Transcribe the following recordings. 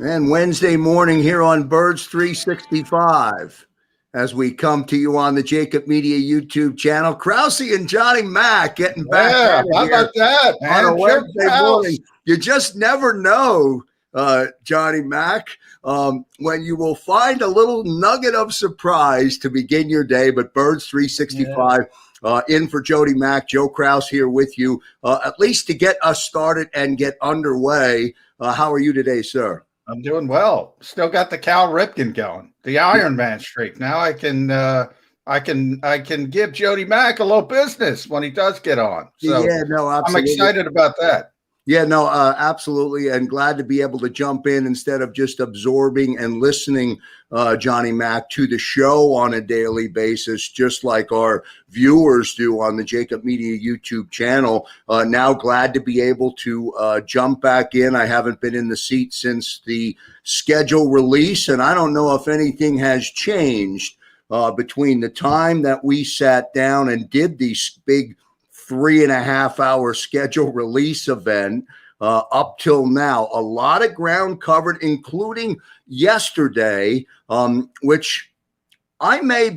And Wednesday morning here on Birds 365, as we come to you on the JAKIB Media YouTube channel, Kracz and Johnny Mac getting back Yeah, at it how here about that, on a man? Joe Wednesday Kracz. morning. You just never know, Johnny Mac, when you will find a little nugget of surprise to begin your day. But Birds 365 in for Jody Mac, Joe Kracz here with you, at least to get us started and get underway. How are you today, sir? I'm doing well. Still got the Cal Ripken going, the Iron Man streak. Now I can give Jody Mack a little business when he does get on. So yeah, no, I'm absolutely. excited about that. Yeah, no, absolutely. And glad to be able to jump in instead of just absorbing and listening, Johnny Mac, to the show on a daily basis, just like our viewers do on the JAKIB Media YouTube channel. Now glad to be able to jump back in. I haven't been in the seat since the schedule release, and I don't know if anything has changed between the time that we sat down and did these big 3.5 hour schedule release event up till now. A lot of ground covered, including yesterday, which I may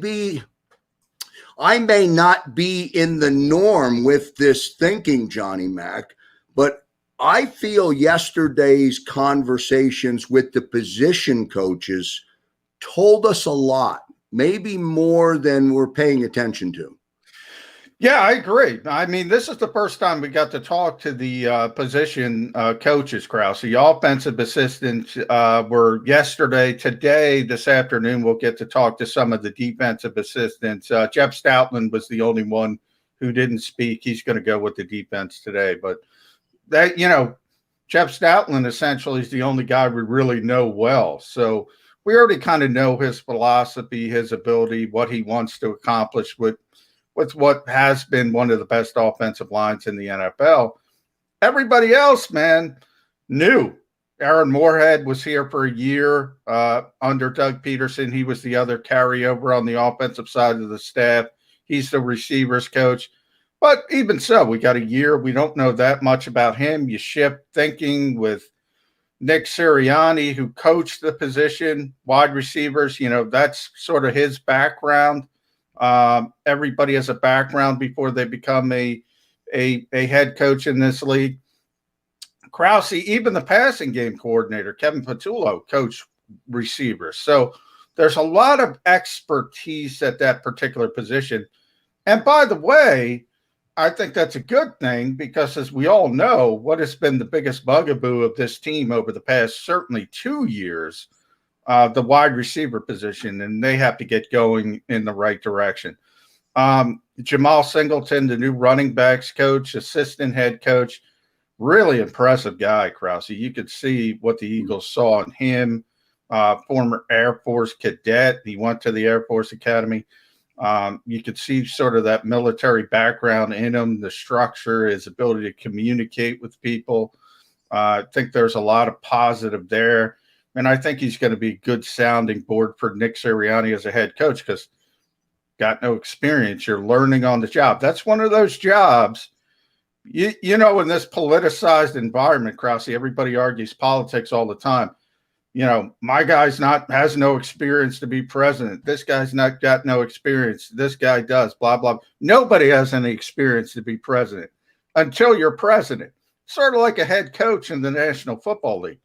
not be in the norm with this thinking, Johnny Mac, but I feel yesterday's conversations with the position coaches told us a lot, maybe more than we're paying attention to. Yeah, I agree. I mean, this is the first time we got to talk to the position coaches, Kracz. The offensive assistants were yesterday. Today, this afternoon, we'll get to talk to some of the defensive assistants. Jeff Stoutland was the only one who didn't speak. He's going to go with the defense today. But that, Jeff Stoutland essentially is the only guy we really know well. So we already kind of know his philosophy, his ability, what he wants to accomplish with what has been one of the best offensive lines in the NFL. Everybody else, man, new. Aaron Moorhead was here for a year under Doug Peterson. He was the other carryover on the offensive side of the staff. He's the receivers coach. But even so, we got a year. We don't know that much about him. You shift thinking with Nick Sirianni, who coached the position, wide receivers. That's sort of his background. Everybody has a background before they become a head coach in this league. Kracz, even the passing game coordinator, Kevin Patullo, coached receivers. So there's a lot of expertise at that particular position. And by the way, I think that's a good thing because, as we all know, what has been the biggest bugaboo of this team over the past certainly 2 years, the wide receiver position, and they have to get going in the right direction. Jamal Singleton, the new running backs coach, assistant head coach, really impressive guy, Kracz. You could see what the Eagles saw in him, former Air Force cadet. He went to the Air Force Academy. You could see sort of that military background in him, the structure, his ability to communicate with people. I think there's a lot of positive there. And I think he's going to be a good sounding board for Nick Sirianni as a head coach because got no experience. You're learning on the job. That's one of those jobs, in this politicized environment, Kracz, everybody argues politics all the time. My guy's has no experience to be president. This guy's not got no experience. This guy does, blah, blah. Nobody has any experience to be president until you're president. Sort of like a head coach in the National Football League.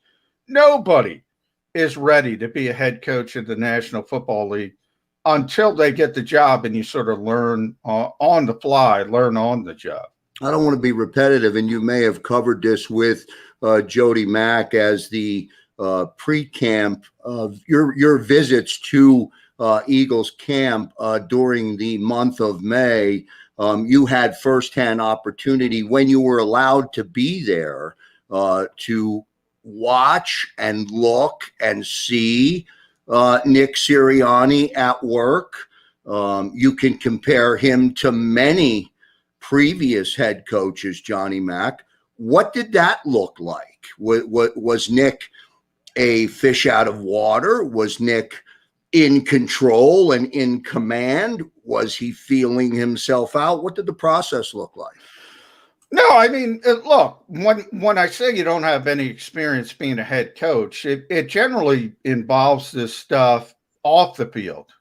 Nobody is ready to be a head coach in the National Football League until they get the job, and you sort of learn on the fly, learn on the job. I don't want to be repetitive, and you may have covered this with Jody Mack as the pre-camp of your visits to Eagles camp during the month of May. You had firsthand opportunity when you were allowed to be there to watch and look and see Nick Sirianni at work. You can compare him to many previous head coaches, Johnny Mac. What did that look like? Was Nick a fish out of water? Was Nick in control and in command? Was he feeling himself out? What did the process look like? No, I mean, look, when I say you don't have any experience being a head coach, it generally involves this stuff off the field.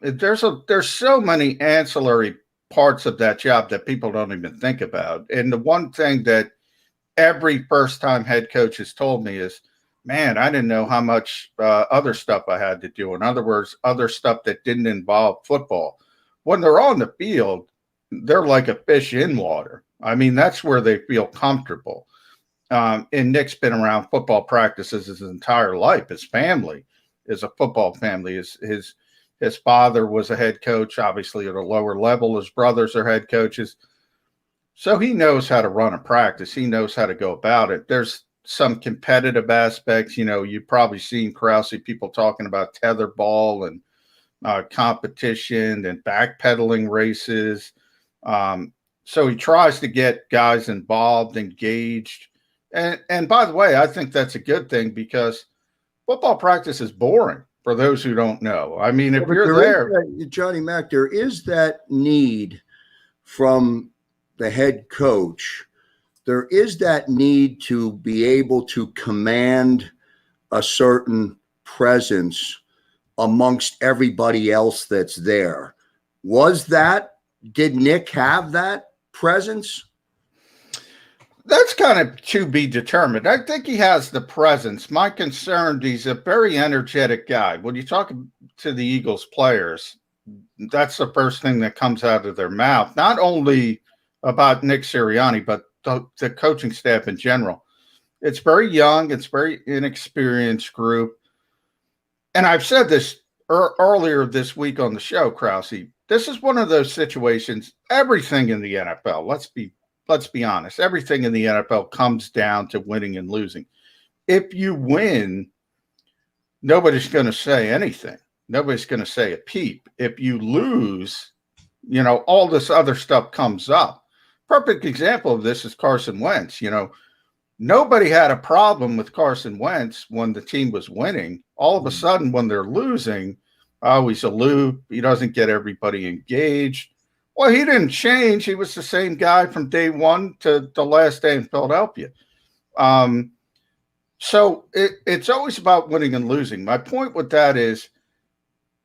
There's so many ancillary parts of that job that people don't even think about. And the one thing that every first time head coach has told me is, man, I didn't know how much other stuff I had to do. In other words, other stuff that didn't involve football. When they're on the field, they're like a fish in water. I mean, that's where they feel comfortable. And Nick's been around football practices his entire life. His family is a football family. His father was a head coach, obviously at a lower level. His brothers are head coaches. So he knows how to run a practice. He knows how to go about it. There's some competitive aspects. You know, you've probably seen Kracz, people talking about tetherball and competition and backpedaling races. So he tries to get guys involved, engaged. And by the way, I think that's a good thing because football practice is boring for those who don't know. I mean, if you're there, Johnny Mac, there is that need from the head coach. There is that need to be able to command a certain presence amongst everybody else that's there. Did Nick have that presence? That's kind of to be determined. I think he has the presence. My concern, he's a very energetic guy. When you talk to the Eagles players, that's the first thing that comes out of their mouth, not only about Nick Sirianni, but the coaching staff in general. It's very young. It's very inexperienced group. And I've said this earlier this week on the show, Krause. This is one of those situations. Everything in the NFL, let's be honest, everything in the NFL comes down to winning and losing. If you win, nobody's going to say anything. Nobody's going to say a peep. If you lose, you know, all this other stuff comes up. Perfect example of this is Carson Wentz. You know, nobody had a problem with Carson Wentz when the team was winning. All of a sudden, when they're losing, oh, he's aloof. He doesn't get everybody engaged. Well, he didn't change. He was the same guy from day one to the last day in Philadelphia. So it's always about winning and losing. My point with that is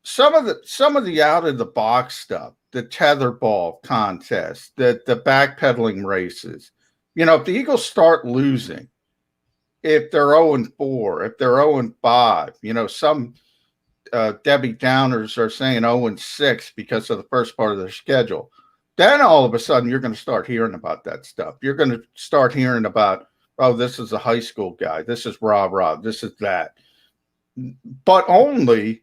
some of the out of the box stuff, the tetherball contest, the backpedaling races. You know, if the Eagles start losing, if they're 0-4, if they're 0-5, you know, some Debbie Downers are saying 0-6 because of the first part of their schedule. Then all of a sudden you're going to start hearing about that stuff. You're going to start hearing about, oh, this is a high school guy. This is rah-rah. This is that. But only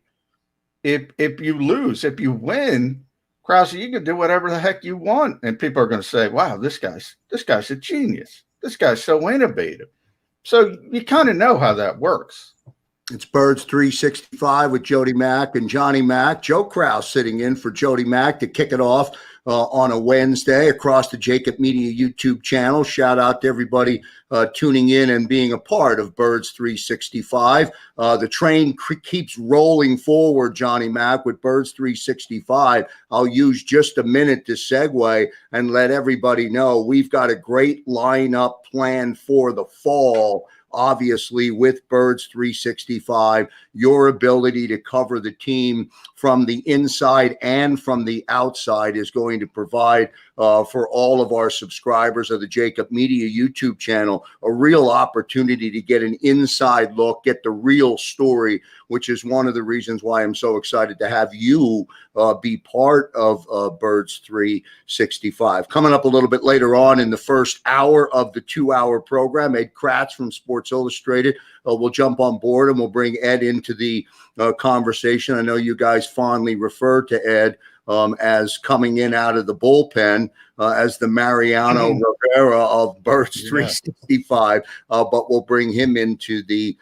if you lose. If you win, Krause, you can do whatever the heck you want. And people are going to say, wow, this guy's a genius. This guy's so innovative. So you kind of know how that works. It's Birds 365 with Jody Mack and Johnny Mack. Joe Krause sitting in for Jody Mack to kick it off on a Wednesday across the JAKIB Media YouTube channel. Shout out to everybody tuning in and being a part of Birds 365. The train keeps rolling forward, Johnny Mack, with Birds 365. I'll use just a minute to segue and let everybody know we've got a great lineup planned for the fall. Obviously, with Birds 365, your ability to cover the team from the inside and from the outside is going to provide for all of our subscribers of the JAKIB Media YouTube channel a real opportunity to get an inside look, get the real story, which is one of the reasons why I'm so excited to have you be part of Birds 365. Coming up a little bit later on in the first hour of the 2-hour program, Ed Kracz from Sports Illustrated will jump on board and we'll bring Ed into the conversation. I know you guys fondly refer to Ed as coming in out of the bullpen as the Mariano Rivera of Birds 365, but we'll bring him into the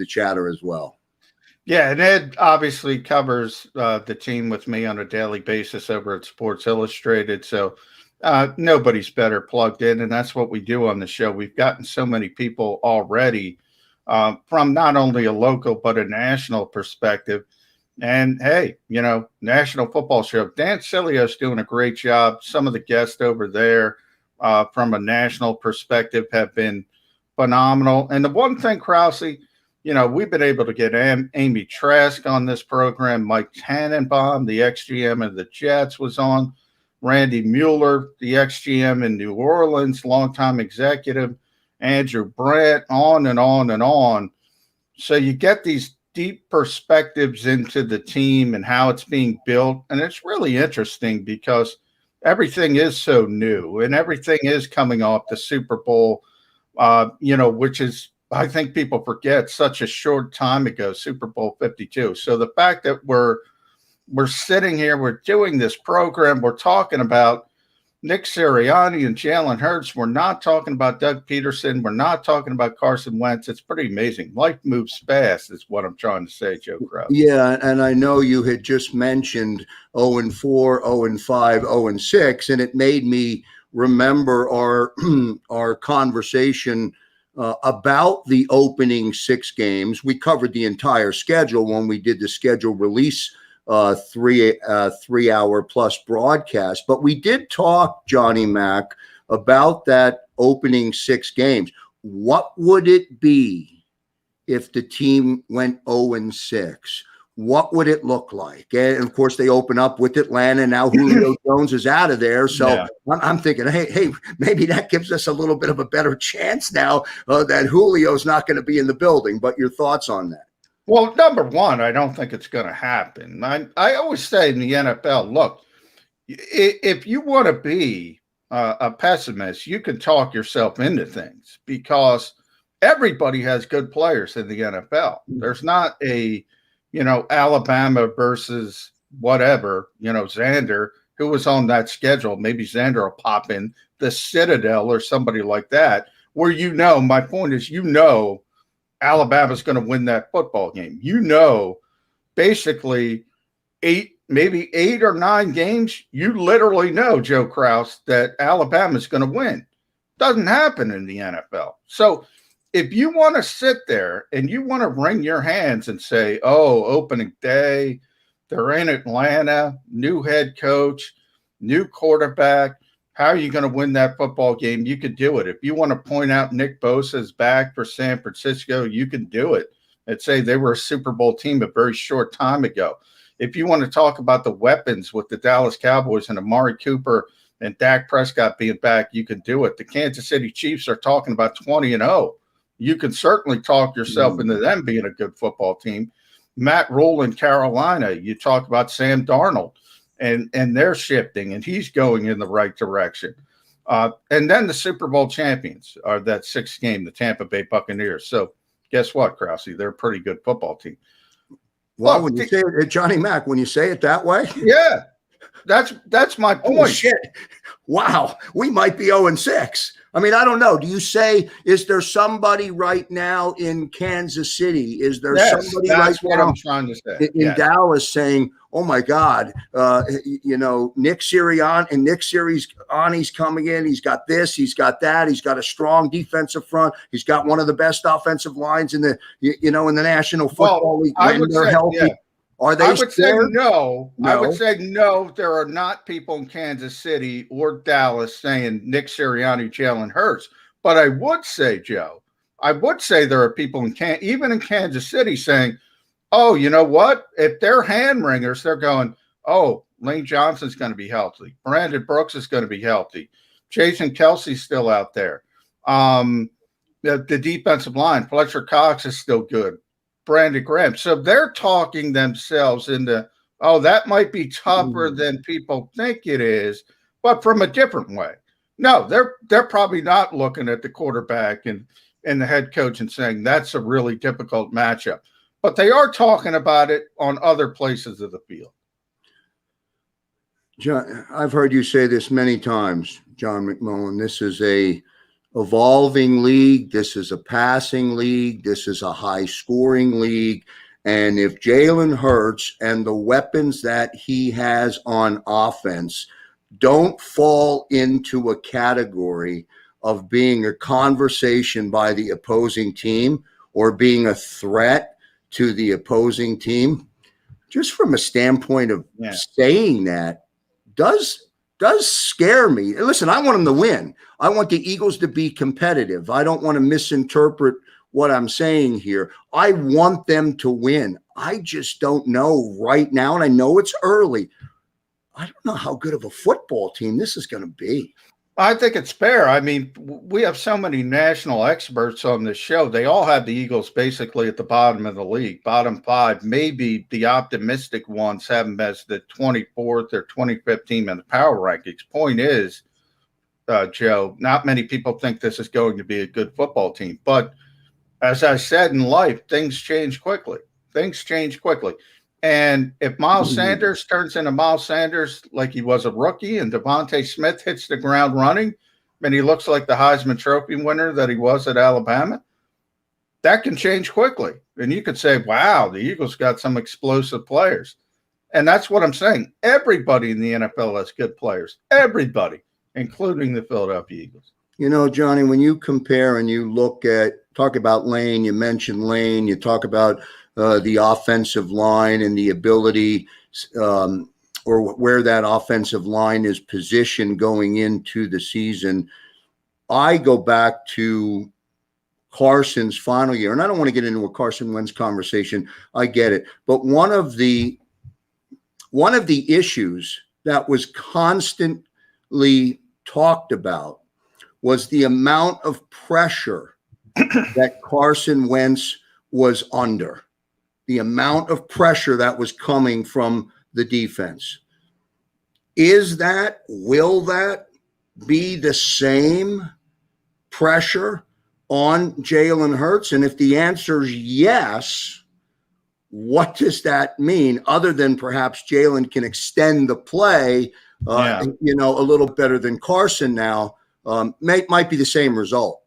chatter as well. Yeah, and Ed obviously covers the team with me on a daily basis over at Sports Illustrated, so nobody's better plugged in, and that's what we do on the show. We've gotten so many people already from not only a local but a national perspective. And hey, you know, National Football Show, Dan Cilio's doing a great job. Some of the guests over there from a national perspective have been phenomenal. And the one thing, Krause, we've been able to get Amy Trask on this program. Mike Tannenbaum, the ex-GM of the Jets, was on. Randy Mueller, the ex-GM in New Orleans, longtime executive. Andrew Brandt, on and on and on. So you get these deep perspectives into the team and how it's being built. And it's really interesting because everything is so new and everything is coming off the Super Bowl, which is, I think people forget, such a short time ago, Super Bowl 52. So the fact that we're sitting here, we're doing this program, we're talking about Nick Sirianni and Jalen Hurts. We're not talking about Doug Peterson. We're not talking about Carson Wentz. It's pretty amazing. Life moves fast is what I'm trying to say, Joe Krause. Yeah, and I know you had just mentioned 0-4, 0-5, 0-6, and it made me remember our conversation about the opening 6 games. We covered the entire schedule when we did the schedule release 3-hour plus broadcast, but we did talk, Johnny Mac, about that opening 6 games. What would it be if the team went 0-6? What would it look like? And of course, they open up with Atlanta. Now Julio Jones is out of there. So yeah. I'm thinking, hey, maybe that gives us a little bit of a better chance now that Julio's not going to be in the building. But your thoughts on that? Well, number one, I don't think it's going to happen. I always say in the NFL, look, if you want to be a pessimist, you can talk yourself into things because everybody has good players in the NFL. There's not a, Alabama versus whatever, Xander, who was on that schedule. Maybe Xander will pop in the Citadel or somebody like that, where my point is, Alabama's going to win that football game. Basically 8 or 9 games, you literally know, Joe Krause, that Alabama's going to win. Doesn't happen in the NFL. So if you want to sit there and you want to wring your hands and say, opening day, they're in Atlanta, new head coach, new quarterback, how are you going to win that football game? You could do it. If you want to point out Nick Bosa's back for San Francisco, you can do it and say they were a Super Bowl team a very short time ago. If you want to talk about the weapons with the Dallas Cowboys and Amari Cooper and Dak Prescott being back, you can do it. The Kansas City Chiefs are talking about 20-0. You can certainly talk yourself into them being a good football team. Matt Rule in Carolina, you talk about Sam Darnold. And they're shifting, and he's going in the right direction. And then the Super Bowl champions are that 6th game, the Tampa Bay Buccaneers. So guess what, Krause? They're a pretty good football team. Well, when you say it, Johnny Mac, when you say it that way, yeah, that's my point. Oh, shit! Wow, we might be 0-6. I mean, I don't know. Do you say, is there somebody right now in Kansas City? Is there somebody right what now I'm trying to say. in Dallas saying, oh my God, Nick Sirianni's coming in. He's got this, he's got that. He's got a strong defensive front. He's got one of the best offensive lines in the, in the National Football League when they're healthy. Yeah. Are they? I would say no. I would say no. There are not people in Kansas City or Dallas saying Nick Sirianni, Jalen Hurts. But I would say, Joe, there are people even in Kansas City saying, oh, you know what? If they're hand wringers, they're going, oh, Lane Johnson's going to be healthy. Brandon Brooks is going to be healthy. Jason Kelsey's still out there. The defensive line, Fletcher Cox is still good. Brandon Graham. So they're talking themselves into, that might be tougher than people think it is, but from a different way. No, they're probably not looking at the quarterback and the head coach and saying that's a really difficult matchup. But they are talking about it on other places of the field. John, I've heard you say this many times, John McMullen. This is a evolving league. This is a passing league. This is a high-scoring league. And if Jalen Hurts and the weapons that he has on offense don't fall into a category of being a conversation by the opposing team or being a threat to the opposing team, just from a standpoint of saying that, does does scare me. Listen, I want them to win. I want the Eagles to be competitive. I don't want to misinterpret what I'm saying here. I want them to win. I just don't know right now, and I know it's early. I don't know how good of a football team this is going to be. I think it's fair. I mean, we have so many national experts on this show. They all have the Eagles basically at the bottom of the league, bottom 5. Maybe the optimistic ones have them as the 24th or 25th team in the power rankings. Point is, Joe, not many people think this is going to be a good football team. But as I said in life, things change quickly. And if Miles Sanders turns into Miles Sanders like he was a rookie, and Devontae Smith hits the ground running, and he looks like the Heisman Trophy winner that he was at Alabama, that can change quickly. And you could say, wow, the Eagles got some explosive players. And that's what I'm saying. Everybody in the NFL has good players. Everybody, including the Philadelphia Eagles. You know, Johnny, when you compare and you talk about Lane, you mentioned Lane, you talk about the offensive line and the ability or where that offensive line is positioned going into the season. I go back to Carson's final year, and I don't want to get into a Carson Wentz conversation. I get it. But one of the issues that was constantly talked about was the amount of pressure that Carson Wentz was under. The amount of pressure that was coming from the defense. Will that be the same pressure on Jalen Hurts? And if the answer is yes, what does that mean other than perhaps Jalen can extend the play, a little better than Carson now, might be the same result.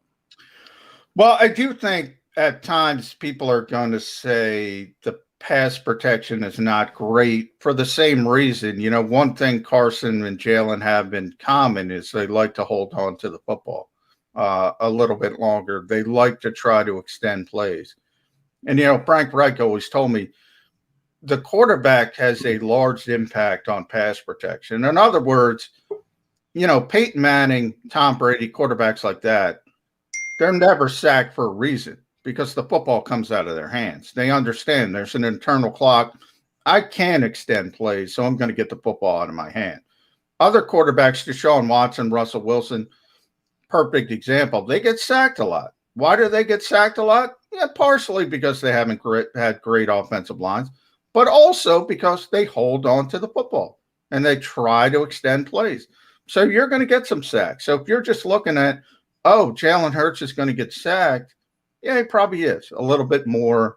Well, I do think at times people are going to say the pass protection is not great for the same reason. You know, one thing Carson and Jalen have in common is they like to hold on to the football a little bit longer. They like to try to extend plays. And, you know, Frank Reich always told me the quarterback has a large impact on pass protection. In other words, you know, Peyton Manning, Tom Brady, quarterbacks like that, they're never sacked for a reason, because the football comes out of their hands. They understand there's an internal clock. I can extend plays, so I'm going to get the football out of my hand. Other quarterbacks, Deshaun Watson, Russell Wilson, perfect example. They get sacked a lot. Why do they get sacked a lot? Yeah, partially because they haven't had great offensive lines, but also because they hold on to the football and they try to extend plays. So you're going to get some sacks. So if you're just looking at, Jalen Hurts is going to get sacked, yeah, he probably is a little bit more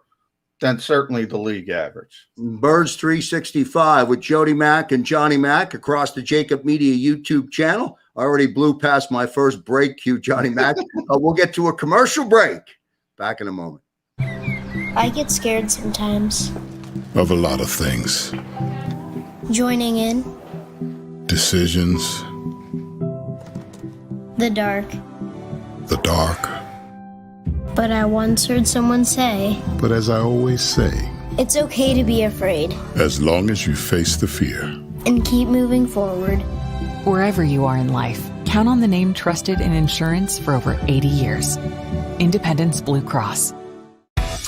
than certainly the league average. Birds 365 with Jody Mack and Johnny Mack across the JAKIB Media YouTube channel. I already blew past my first break cue, Johnny Mack. We'll get to a commercial break. Back in a moment. I get scared sometimes. Of a lot of things. Joining in. Decisions. The dark. The dark. But I once heard someone say, But as I always say, it's okay to be afraid. As long as you face the fear. And keep moving forward. Wherever you are in life, count on the name trusted in insurance for over 80 years. Independence Blue Cross.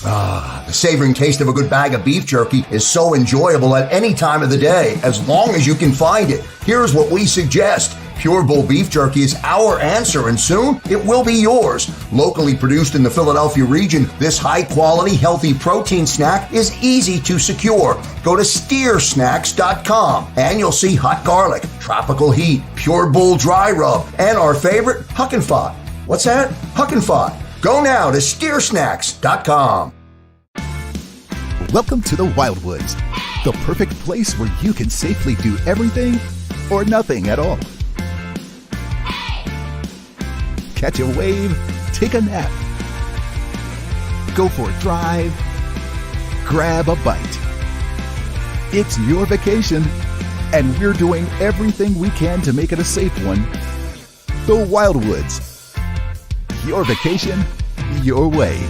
The savoring taste of a good bag of beef jerky is so enjoyable at any time of the day, as long as you can find it. Here's what we suggest. Pure Bull Beef Jerky is our answer, and soon it will be yours. Locally produced in the Philadelphia region, this high-quality, healthy protein snack is easy to secure. Go to steersnacks.com, and you'll see hot garlic, tropical heat, Pure Bull dry rub, and our favorite, Huck and Fod. What's that? Huck and Fod. Go now to steersnacks.com. Welcome to the Wildwoods, the perfect place where you can safely do everything or nothing at all. Catch a wave, take a nap, go for a drive, grab a bite. It's your vacation, and we're doing everything we can to make it a safe one. The Wildwoods. Your vacation, your way.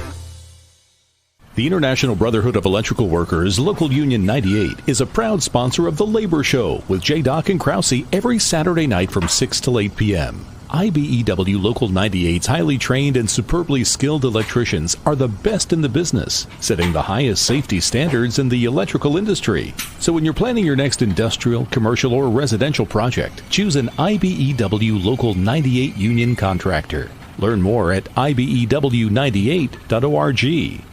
The International Brotherhood of Electrical Workers, Local Union 98, is a proud sponsor of The Labor Show with J. Doc and Krause every Saturday night from 6 till 8 p.m. IBEW Local 98's highly trained and superbly skilled electricians are the best in the business, setting the highest safety standards in the electrical industry. So when you're planning your next industrial, commercial, or residential project, choose an IBEW Local 98 union contractor. Learn more at ibew98.org.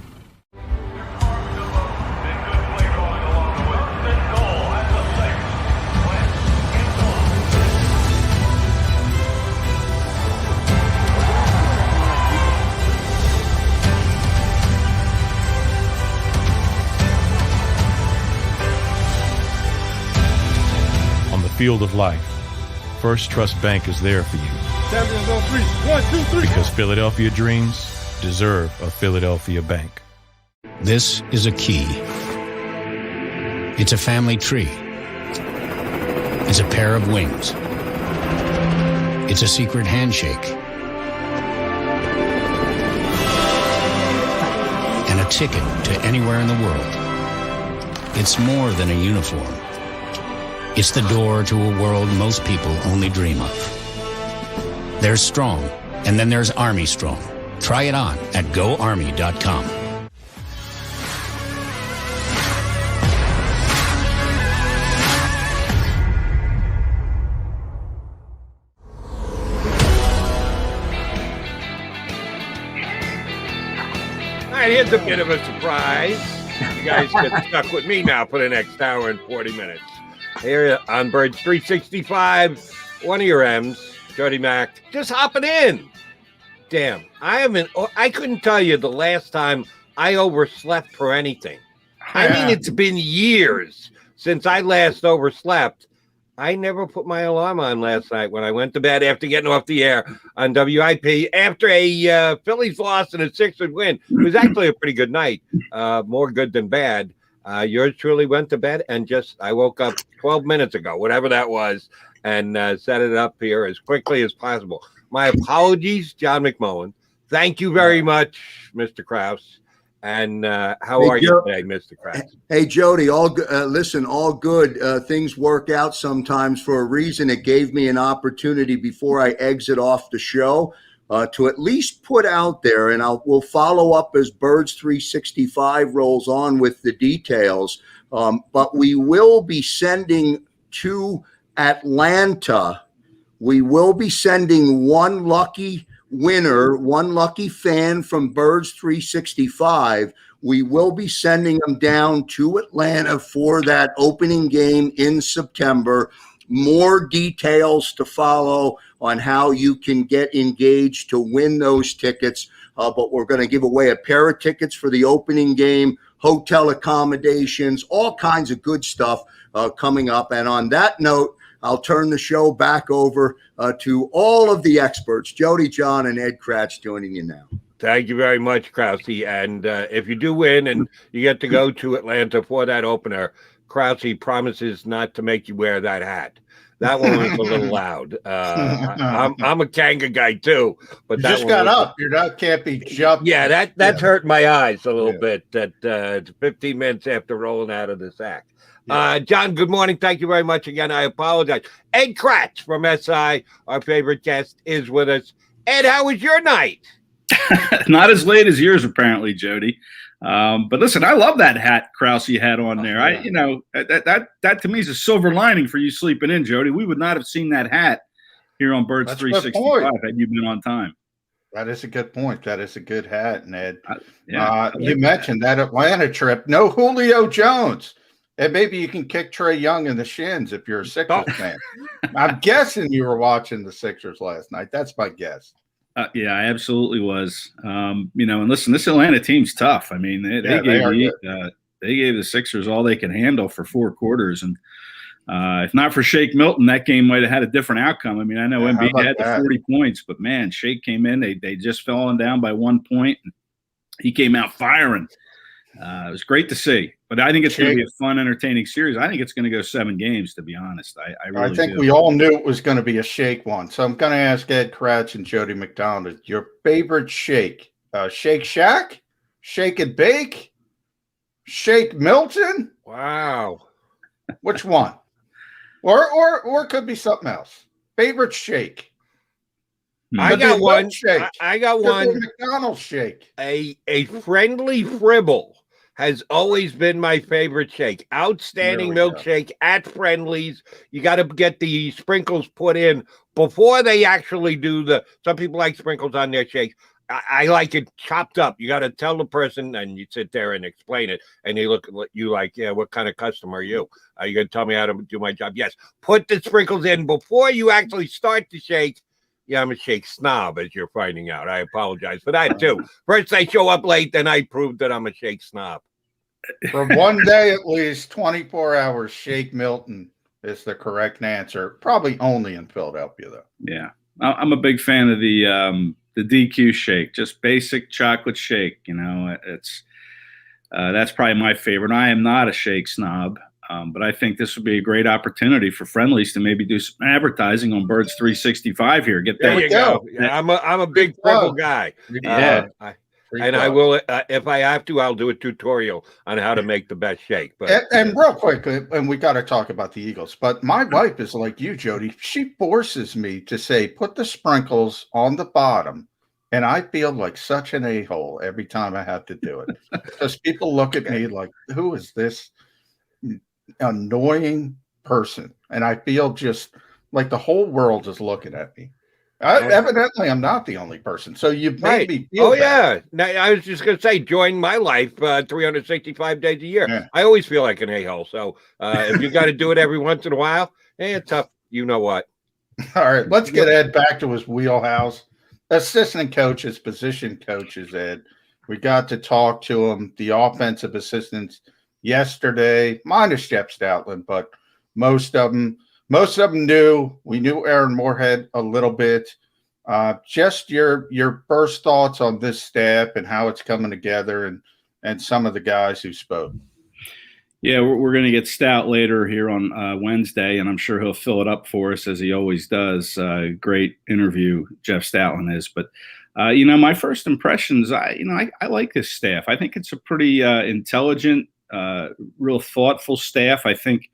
Field of life, First Trust Bank is there for you. Champions on three. 1, 2, 3. Because Philadelphia dreams deserve a Philadelphia bank. This is a key. It's a family tree. It's a pair of wings. It's a secret handshake. And a ticket to anywhere in the world. It's more than a uniform. It's the door to a world most people only dream of. There's Strong, and then there's Army Strong. Try it on at GoArmy.com. All right, here's a bit of a surprise. You guys get stuck with me now for the next hour and 40 minutes. Here on Birds 365, one of your M's, Jody Mack, just hopping in. Damn, I couldn't tell you the last time I overslept for anything. I mean, it's been years since I last overslept. I never put my alarm on last night when I went to bed after getting off the air on WIP after a Phillies loss and a Sixers win. It was actually a pretty good night, more good than bad. Yours truly went to bed and I woke up 12 minutes ago, whatever that was, and set it up here as quickly as possible. My apologies, John McMullen. Thank you very much, Mr. Krause. And how are you today, Mr. Krause? Hey, Jody, all good. Listen, all good. Things work out sometimes for a reason. It gave me an opportunity before I exit off the show to at least put out there, and we'll follow up as Birds 365 rolls on with the details. But we will be sending to Atlanta. We will be sending one lucky winner, one lucky fan from Birds 365. We will be sending them down to Atlanta for that opening game in September. More details to follow on how you can get engaged to win those tickets. But we're going to give away a pair of tickets for the opening game, hotel accommodations, all kinds of good stuff coming up. And on that note, I'll turn the show back over to all of the experts, Jody, John, and Ed Kracz, joining you now. Thank you very much, Krause. And if you do win and you get to go to Atlanta for that opener, Krause promises not to make you wear that hat. That one was a little loud. I'm a Kanga guy too, but that just got up. You're not can't be jumped. Yeah, that's hurt my eyes a little bit. That 15 minutes after rolling out of the sack. John, good morning. Thank you very much again. I apologize. Ed Kracz from SI, our favorite guest, is with us. Ed, how was your night? Not as late as yours, apparently, Jody. But listen, I love that hat Krause had on there. That to me is a silver lining for you sleeping in, Jody. We would not have seen that hat here on Birds 365 had you been on time. That is a good point. That is a good hat, Ned. You mentioned that Atlanta trip. No Julio Jones. And maybe you can kick Trae Young in the shins if you're a Sixers fan. I'm guessing you were watching the Sixers last night. That's my guess. Yeah, I absolutely was. And listen, this Atlanta team's tough. I mean, they gave the Sixers all they can handle for 4 quarters. And if not for Shake Milton, that game might have had a different outcome. I mean, I know Embiid had the 40 points, but man, Shake came in. They just fallen down by 1 point. And he came out firing. It was great to see. But I think it's going to be a fun, entertaining series. I think it's going to go 7 games, to be honest. I think we all knew it was going to be a Shake one. So I'm going to ask Ed Kracz and Jody McDonald, your favorite Shake? Shake Shack? Shake and Bake? Shake Milton? Wow. Which one? Or it could be something else. Favorite shake? I got one. Shake. I got one. McDonald's shake. A friendly fribble has always been my favorite shake. Outstanding milkshake at Friendly's. You got to get the sprinkles put in before they actually do some people like sprinkles on their shakes. I like it chopped up. You got to tell the person, and you sit there and explain it, and they look at you like, yeah, what kind of customer are you? Are you going to tell me how to do my job? Yes. Put the sprinkles in before you actually start the shake. Yeah, I'm a shake snob, as you're finding out. I apologize for that, too. First, I show up late, then I prove that I'm a shake snob. For one day at least, 24 hours, Shake Milton is the correct answer. Probably only in Philadelphia, though. Yeah. I'm a big fan of the DQ shake, just basic chocolate shake. You know, that's probably my favorite. I am not a shake snob. But I think this would be a great opportunity for Friendly's to maybe do some advertising on Birds 365 here. Get that. There you go. Yeah, I'm a big fribble guy. Yeah. I will, if I have to, I'll do a tutorial on how to make the best shake. But and real quick, and we got to talk about the Eagles. But my wife is like you, Jody. She forces me to say, put the sprinkles on the bottom. And I feel like such an a-hole every time I have to do it. Because people look at me like, who is this annoying person? And I feel just like the whole world is looking at me. Evidently, I'm not the only person. So you've made me feel bad. Yeah. Now, I was just going to say, join my life 365 days a year. Yeah. I always feel like an a-hole. So if you got to do it every once in a while, it's tough. You know what? All right. Let's get Ed back to his wheelhouse. Assistant coaches, position coaches, Ed. We got to talk to him, the offensive assistants, yesterday, minus Jeff Stoutland, but most of them knew. We knew Aaron Moorhead a little bit. Just your first thoughts on this staff and how it's coming together, and some of the guys who spoke. Yeah, we're going to get Stout later here on Wednesday, and I'm sure he'll fill it up for us as he always does. Great interview, Jeff Stoutland is. But my first impressions, I like this staff. I think it's a pretty intelligent, real thoughtful staff. I think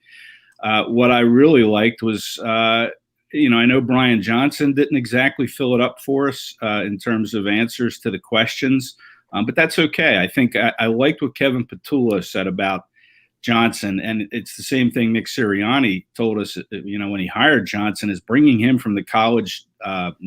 what I really liked was, I know Brian Johnson didn't exactly fill it up for us in terms of answers to the questions, but that's okay. I think I liked what Kevin Petullo said about Johnson, and it's the same thing Nick Sirianni told us, when he hired Johnson, is bringing him from the college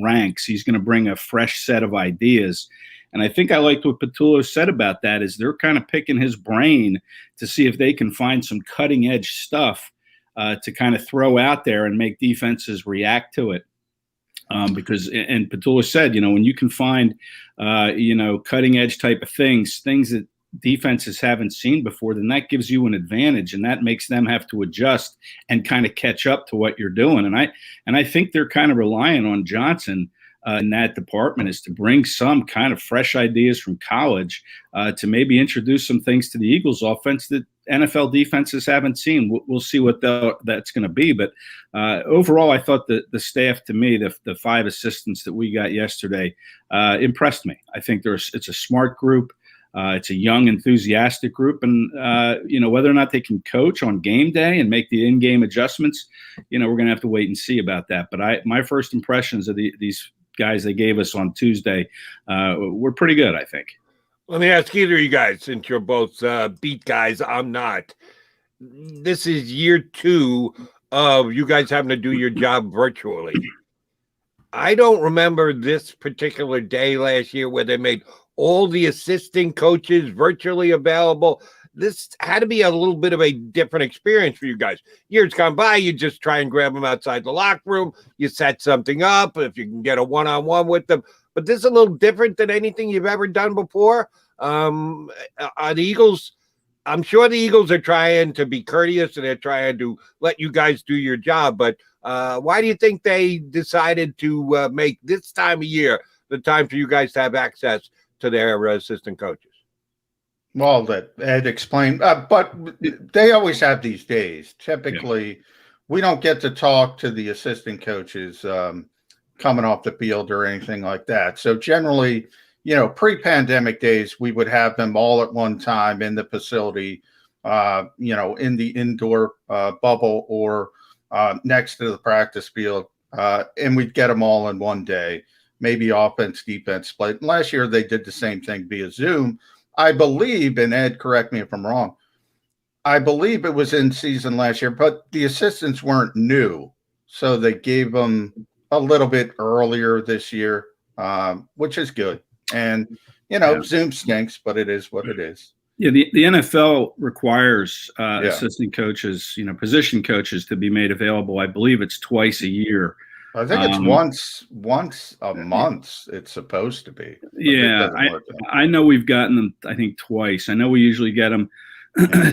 ranks. He's going to bring a fresh set of ideas. And I think I liked what Petullo said about that, is they're kind of picking his brain to see if they can find some cutting edge stuff to kind of throw out there and make defenses react to it. Because Petullo said, when you can find, cutting edge type of things that defenses haven't seen before, then that gives you an advantage, and that makes them have to adjust and kind of catch up to what you're doing. And I think they're kind of relying on Johnson in that department, is to bring some kind of fresh ideas from college to maybe introduce some things to the Eagles offense that NFL defenses haven't seen. We'll see what that's going to be. But overall, I thought the staff, to me, the 5 assistants that we got yesterday impressed me. I think it's a smart group. It's a young, enthusiastic group, and whether or not they can coach on game day and make the in-game adjustments, we're going to have to wait and see about that. But my first impressions of these guys they gave us on Tuesday were pretty good, I think. Let me ask either of you guys, since you're both beat guys, I'm not. This is year 2 of you guys having to do your job virtually. I don't remember this particular day last year where they made all the assistant coaches virtually available. This had to be a little bit of a different experience for you guys. Years gone by, you just try and grab them outside the locker room. You set something up if you can get a one-on-one with them. But this is a little different than anything you've ever done before. Are the Eagles? I'm sure the Eagles are trying to be courteous and they're trying to let you guys do your job. But why do you think they decided to make this time of year the time for you guys to have access to their assistant coaches? Well, that Ed explained, but they always have these days. Typically, we don't get to talk to the assistant coaches coming off the field or anything like that. So generally, pre-pandemic days, we would have them all at one time in the facility, in the indoor bubble or next to the practice field, and we'd get them all in one day, maybe offense, defense split. And last year, they did the same thing via Zoom. I believe, and Ed, correct me if I'm wrong, I believe it was in season last year, but the assistants weren't new. So they gave them a little bit earlier this year, which is good. And, Zoom stinks, but it is what it is. Yeah, the NFL requires assistant coaches, position coaches to be made available. I believe it's twice a year. I think it's once a month it's supposed to be. Yeah, I know we've gotten them, I think, twice. I know we usually get them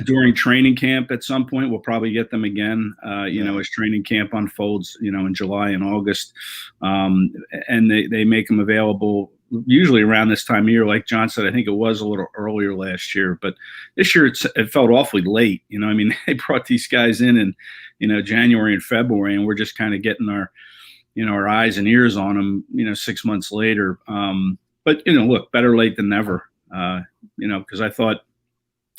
during training camp at some point. We'll probably get them again, as training camp unfolds, in July and August. And they make them available usually around this time of year. Like John said, I think it was a little earlier last year, but this year it felt awfully late. They brought these guys in January and February, and we're just kind of getting our eyes and ears on them, 6 months later. But, look, better late than never, because I thought,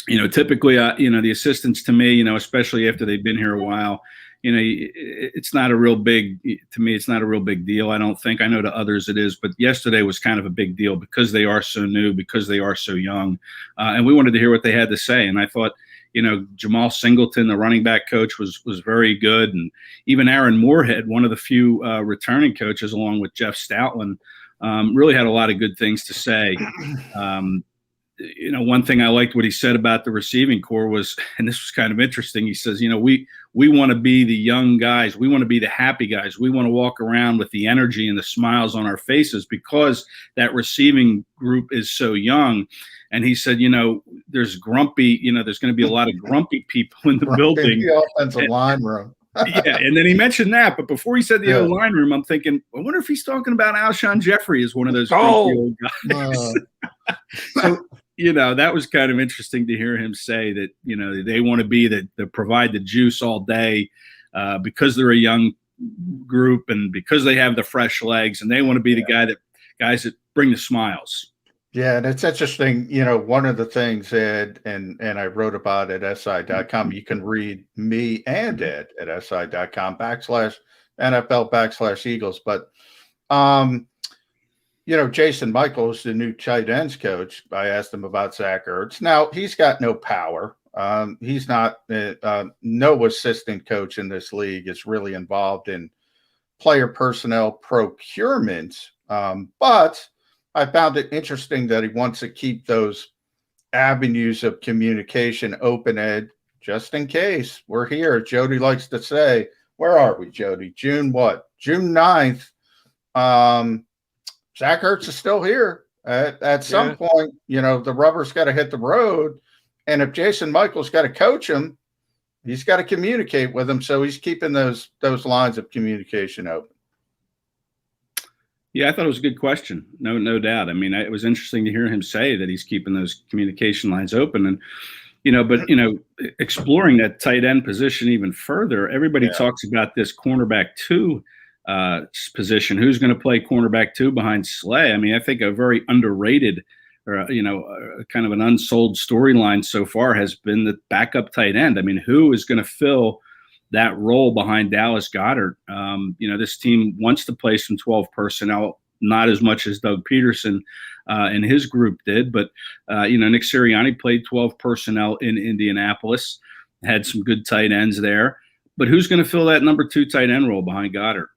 typically, the assistants to me, especially after they've been here a while, it's not a real big, to me, it's not a real big deal. I don't think. I know to others it is, but yesterday was kind of a big deal because they are so new, because they are so young. And we wanted to hear what they had to say. And I thought, Jamal Singleton, the running back coach, was very good. And even Aaron Moorhead, one of the few returning coaches, along with Jeff Stoutland, really had a lot of good things to say. One thing I liked what he said about the receiving corps was, and this was kind of interesting, he says, we want to be the young guys. We want to be the happy guys. We want to walk around with the energy and the smiles on our faces because that receiving group is so young. And he said, there's grumpy, there's going to be a lot of grumpy people in the building. The offensive line room. Yeah, and then he mentioned that. But before he said the O-line room, I'm thinking, I wonder if he's talking about Alshon Jeffrey as one of those grumpy old guys. So, that was kind of interesting to hear him say that, they want to be the provide the juice all day because they're a young group and because they have the fresh legs, and they want to be the guys that bring the smiles. Yeah, and it's interesting, one of the things, Ed, and I wrote about it at SI.com, you can read me and Ed at SI.com /NFL/Eagles. But, Jason Michaels, the new tight ends coach, I asked him about Zach Ertz. Now, he's got no power. He's not no assistant coach in this league is really involved in player personnel procurement. But I found it interesting that he wants to keep those avenues of communication open, Ed, just in case. We're here. Jody likes to say, where are we, Jody? June 9th. Zach Ertz is still here. At some point, the rubber's got to hit the road. And if Jason Michael's got to coach him, he's got to communicate with him. So he's keeping those lines of communication open. Yeah, I thought it was a good question. No doubt. I mean, it was interesting to hear him say that he's keeping those communication lines open. And, exploring that tight end position even further, everybody talks about this cornerback 2 position. Who's going to play cornerback 2 behind Slay? I mean, I think a very underrated or, kind of an unsold storyline so far has been the backup tight end. I mean, who is going to fill that role behind Dallas Goedert? This team wants to play some 12 personnel, not as much as Doug Peterson and his group did, but Nick Sirianni played 12 personnel in Indianapolis, had some good tight ends there. But who's going to fill that number 2 tight end role behind Goddard?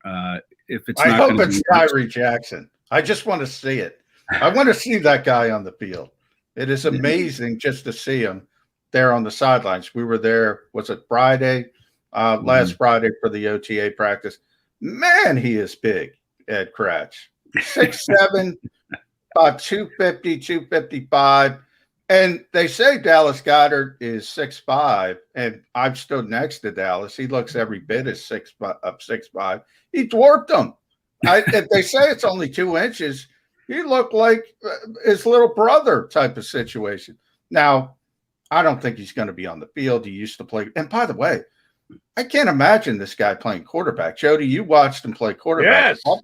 If it's I not hope it's Tyree Jackson. I just want to see it. I want to see that guy on the field. It is amazing just to see him there on the sidelines. We were there, was it Friday? Last Friday for the OTA practice. Man, he is big, Ed Kracz. 6'7", about 250, 255. And they say Dallas Goedert is 6'5", and I've stood next to Dallas. He looks every bit as 6'5". He dwarfed him. If they say it's only 2 inches, he looked like his little brother type of situation. Now, I don't think he's going to be on the field. He used to play. And by the way, I can't imagine this guy playing quarterback. Jody, you watched him play quarterback. Yes.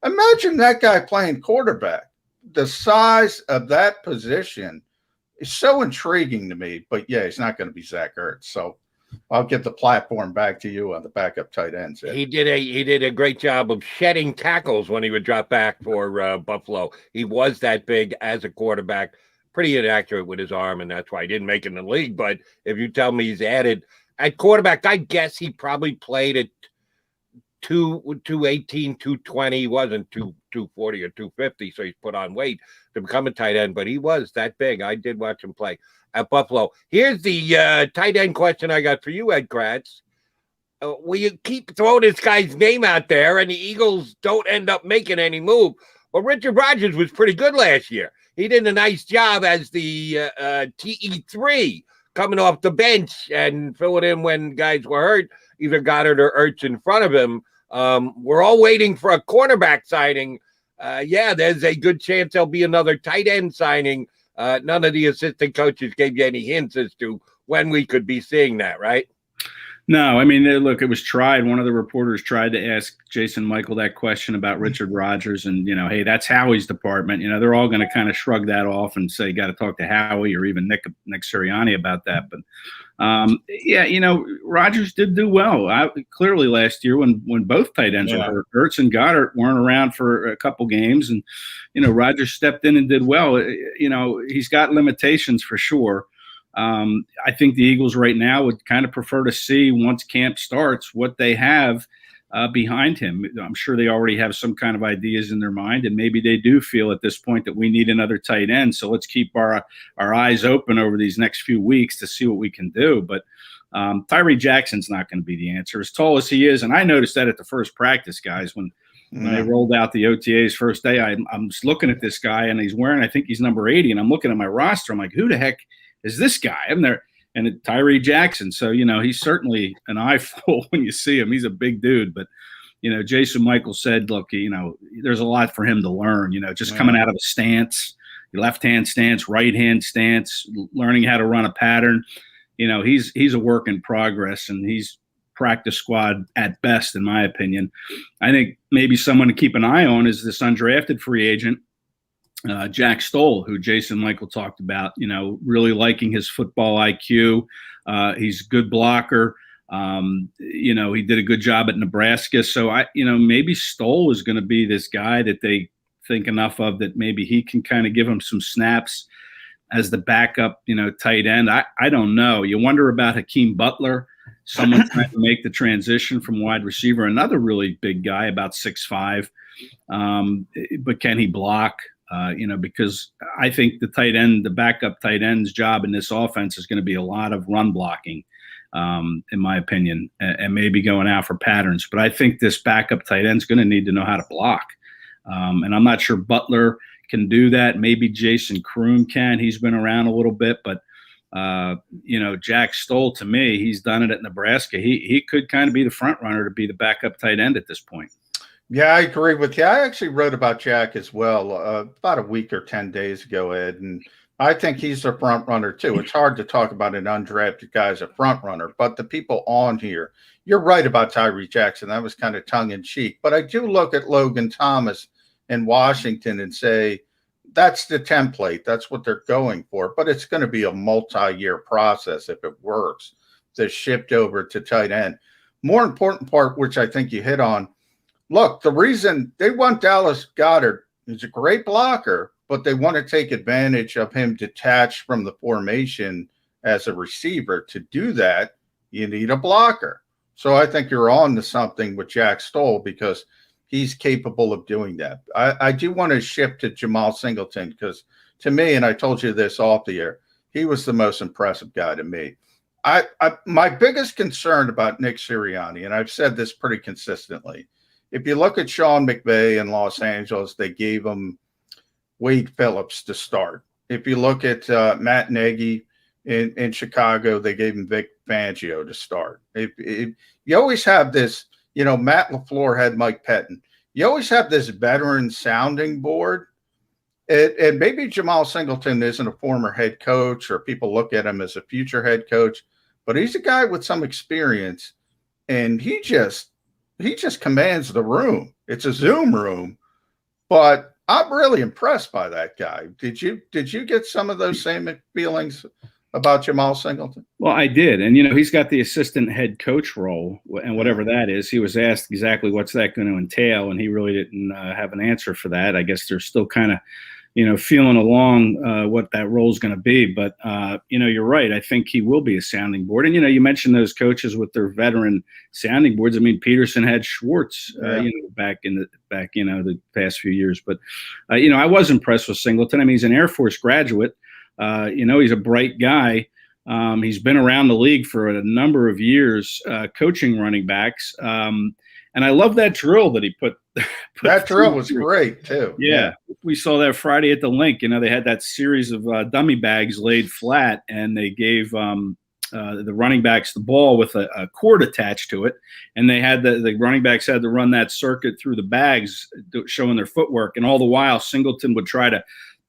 Imagine that guy playing quarterback. the size of that position is so intriguing to me. But yeah, he's not going to be Zach Ertz. So I'll get the platform back to you on the backup tight ends. He did a great job of shedding tackles when he would drop back for Buffalo. He was that big as a quarterback, pretty inaccurate with his arm, and that's why he didn't make it in the league. But if you tell me he's added at quarterback, I guess he probably played at 218, 220. He wasn't 240 or 250, so he's put on weight to become a tight end, but he was that big. I did watch him play at Buffalo. Here's the tight end question I got for you, Ed Kracz. Will you keep throwing this guy's name out there and the Eagles don't end up making any move? Well, Richard Rodgers was pretty good last year. He did a nice job as the TE3 coming off the bench and filling in when guys were hurt, either Goddard or Ertz in front of him. We're all waiting for a cornerback signing. Yeah, there's a good chance there'll be another tight end signing. None of the assistant coaches gave you any hints as to when we could be seeing that, right? No, I mean, look, it was tried. One of the reporters tried to ask Jason Michael that question about Richard Rodgers and, hey, that's Howie's department. They're all going to kind of shrug that off and say, got to talk to Howie or even Nick Sirianni about that. But, Rodgers did do well. Clearly last year when both tight ends were hurt, Ertz and Goddard weren't around for a couple games. And, Rodgers stepped in and did well. He's got limitations for sure. I think the Eagles right now would kind of prefer to see once camp starts what they have behind him. I'm sure they already have some kind of ideas in their mind, and maybe they do feel at this point that we need another tight end. So let's keep our eyes open over these next few weeks to see what we can do. But Tyree Jackson's not going to be the answer, as tall as he is. And I noticed that at the first practice, guys, when they rolled out the OTAs first day, I'm just looking at this guy, and he's wearing, I think he's number 80, and I'm looking at my roster. I'm like, who the heck is this guy? I'm there, and Tyree Jackson. So, he's certainly an eyeful when you see him. He's a big dude. But, Jason Michael said, look, there's a lot for him to learn, just coming out of a stance, left-hand stance, right-hand stance, learning how to run a pattern. He's a work in progress, and he's practice squad at best, in my opinion. I think maybe someone to keep an eye on is this undrafted free agent, Jack Stoll, who Jason Michael talked about, really liking his football IQ. He's a good blocker. He did a good job at Nebraska. So maybe Stoll is going to be this guy that they think enough of that maybe he can kind of give him some snaps as the backup, tight end. I don't know. You wonder about Hakeem Butler, someone trying to make the transition from wide receiver, another really big guy, about 6'5". But can he block? Because I think the backup tight end's job in this offense is going to be a lot of run blocking, in my opinion, and maybe going out for patterns. But I think this backup tight end's going to need to know how to block. And I'm not sure Butler can do that. Maybe Jason Kroon can. He's been around a little bit, but Jack Stoll, to me, he's done it at Nebraska. He could kind of be the front runner to be the backup tight end at this point. Yeah, I agree with you. I actually wrote about Jack as well about a week or 10 days ago, Ed, and I think he's a front runner too. It's hard to talk about an undrafted guy as a front runner, but the people on here, you're right about Tyree Jackson. That was kind of tongue in cheek, but I do look at Logan Thomas in Washington and say, that's the template. That's what they're going for, but it's going to be a multi-year process if it works to shift over to tight end. More important part, which I think you hit on, look, the reason they want Dallas Goedert, he's a great blocker, but they want to take advantage of him detached from the formation as a receiver. To do that, you need a blocker. So I think you're on to something with Jack Stoll because he's capable of doing that. I do want to shift to Jamal Singleton because to me, and I told you this off the air, he was the most impressive guy to me. My biggest concern about Nick Sirianni, and I've said this pretty consistently, if you look at Sean McVay in Los Angeles, they gave him Wade Phillips to start. If you look at Matt Nagy in Chicago, they gave him Vic Fangio to start. You always have this, Matt LaFleur had Mike Pettin. You always have this veteran sounding board. And maybe Jamal Singleton isn't a former head coach or people look at him as a future head coach, but he's a guy with some experience, and he just commands the room. It's a Zoom room, but I'm really impressed by that guy. Did you get some of those same feelings about Jamal Singleton? Well, I did. And, he's got the assistant head coach role, and whatever that is. He was asked exactly what's that going to entail, and he really didn't have an answer for that. I guess they're still kind of, feeling along what that role is going to be. But, you're right. I think he will be a sounding board. And, you mentioned those coaches with their veteran sounding boards. I mean, Peterson had Schwartz, back the past few years. But, I was impressed with Singleton. I mean, he's an Air Force graduate. He's a bright guy. He's been around the league for a number of years, coaching running backs. And I love that drill that he put that drill was great too. Yeah. We saw that Friday at the link. They had that series of dummy bags laid flat, and they gave the running backs the ball with a cord attached to it. And they had the running backs had to run that circuit through the bags, showing their footwork. And all the while, Singleton would try to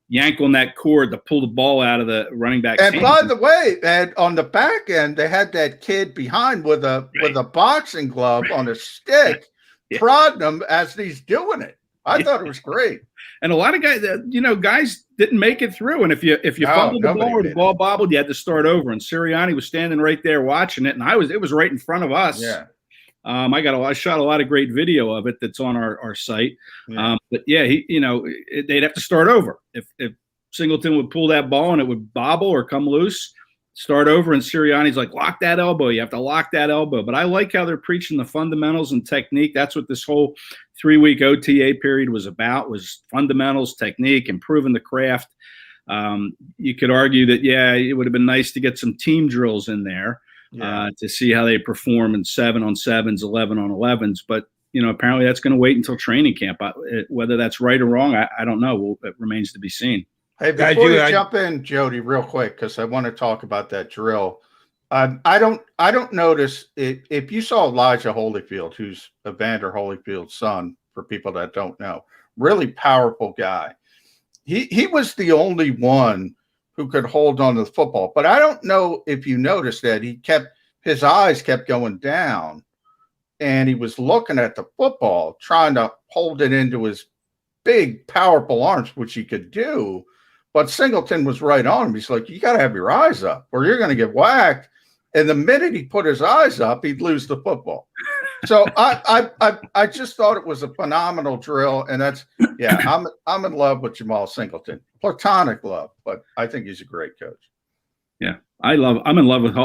yank on that cord to pull the ball out of the running back's And hand. by the way, and on the back end, they had that kid behind with a boxing glove on a stick, prodding him as he's doing it. I thought it was great. And a lot of guys, guys didn't make it through. And if you fumbled the ball or the ball bobbled, you had to start over. And Sirianni was standing right there watching it, and it was right in front of us. Yeah. I shot a lot of great video of it that's on our site. Yeah. But yeah, they'd have to start over. If Singleton would pull that ball and it would bobble or come loose, start over. And Sirianni's like, lock that elbow. You have to lock that elbow. But I like how they're preaching the fundamentals and technique. That's what this whole 3-week OTA period was about, was fundamentals, technique, improving the craft. You could argue that, it would have been nice to get some team drills in there. To see how they perform in 7-on-7s, 11-on-11s. But, apparently that's going to wait until training camp. Whether that's right or wrong, I don't know. It remains to be seen. Hey, before you jump in, Jody, real quick, because I want to talk about that drill. I don't notice it. If you saw Elijah Holyfield, who's Evander Holyfield's son, for people that don't know, really powerful guy. He was the only one who could hold on to the football. But I don't know if you noticed that his eyes kept going down, and he was looking at the football, trying to hold it into his big, powerful arms, which he could do. But Singleton was right on him. He's like, you got to have your eyes up or you're going to get whacked. And the minute he put his eyes up, he'd lose the football. So I just thought it was a phenomenal drill. And I'm in love with Jamal Singleton. Platonic love, but I think he's a great coach. Yeah, I'm in love with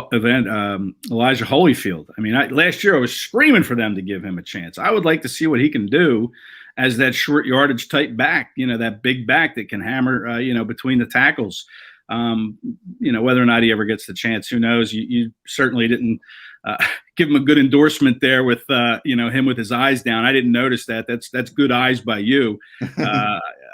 Elijah Holyfield. I mean, last year I was screaming for them to give him a chance. I would like to see what he can do as that short yardage type back, that big back that can hammer, between the tackles. Whether or not he ever gets the chance, who knows? You certainly didn't give him a good endorsement there with, him with his eyes down. I didn't notice that. That's good eyes by you.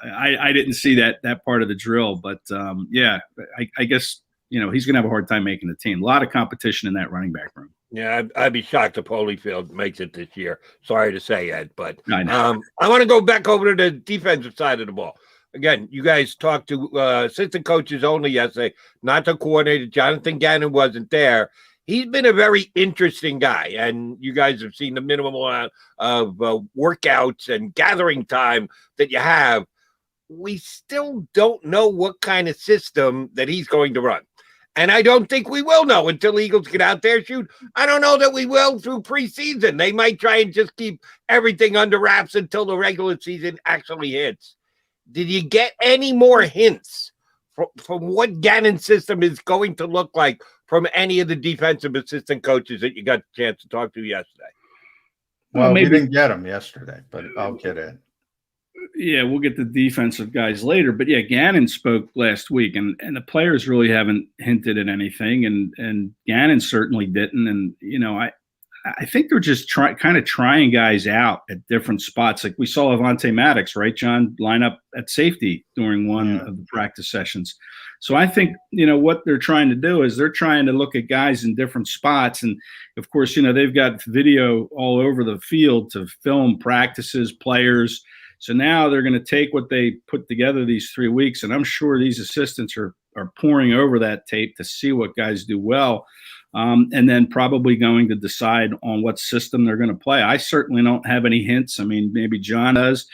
I didn't see that part of the drill, but I guess, he's going to have a hard time making the team. A lot of competition in that running back room. Yeah, I'd be shocked if Holyfield makes it this year. Sorry to say, Ed, but I know. I want to go back over to the defensive side of the ball. Again, you guys talked to assistant coaches only yesterday, not the coordinator. Jonathan Gannon wasn't there. He's been a very interesting guy, and you guys have seen the minimum amount of workouts and gathering time that you have. We still don't know what kind of system that he's going to run. And I don't think we will know until Eagles get out there, shoot. I don't know that we will through preseason. They might try and just keep everything under wraps until the regular season actually hits. Did you get any more hints from what Gannon's system is going to look like from any of the defensive assistant coaches that you got a chance to talk to yesterday? Well, we didn't get them yesterday, but I'll get in. Yeah, we'll get the defensive guys later. But yeah, Gannon spoke last week, and the players really haven't hinted at anything, and Gannon certainly didn't. And I think they're just kind of trying guys out at different spots. Like we saw Avonte Maddox, right, John, line up at safety during one of the practice sessions. So I think, what they're trying to do is they're trying to look at guys in different spots. And of course, they've got video all over the field to film practices, players. So now they're going to take what they put together these 3 weeks, and I'm sure these assistants are poring over that tape to see what guys do well, and then probably going to decide on what system they're going to play. I certainly don't have any hints. I mean, maybe John does.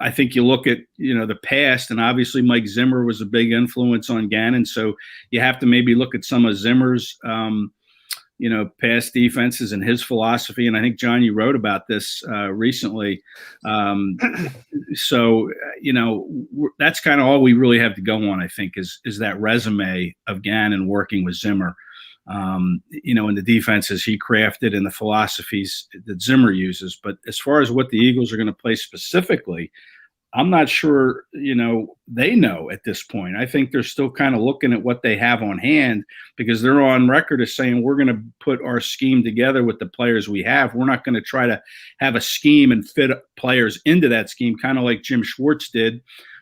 I think you look at, the past, and obviously Mike Zimmer was a big influence on Gannon. So you have to maybe look at some of Zimmer's, past defenses and his philosophy. And I think, John, you wrote about this recently. That's kind of all we really have to go on, I think, is that resume of Gannon working with Zimmer, and the defenses he crafted and the philosophies that Zimmer uses. But as far as what the Eagles are going to play specifically, I'm not sure, they know at this point. I think they're still kind of looking at what they have on hand, because they're on record as saying, we're going to put our scheme together with the players we have. We're not going to try to have a scheme and fit players into that scheme, kind of like Jim Schwartz did.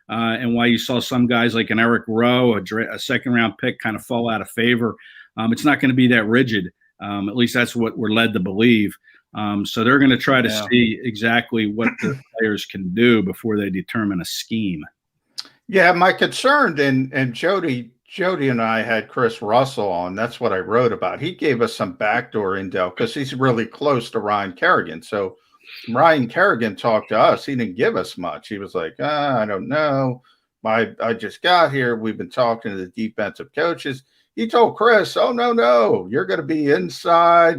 And why you saw some guys like an Eric Rowe, a second-round pick, kind of fall out of favor. It's not going to be that rigid. At least that's what we're led to believe. So they're going to try to see exactly what the players can do before they determine a scheme. Yeah, my concern, and Jody and I had Chris Russell on. That's what I wrote about. He gave us some backdoor intel because he's really close to Ryan Kerrigan. So Ryan Kerrigan talked to us. He didn't give us much. He was like, I don't know. I just got here. We've been talking to the defensive coaches. He told Chris, oh, no, you're going to be inside.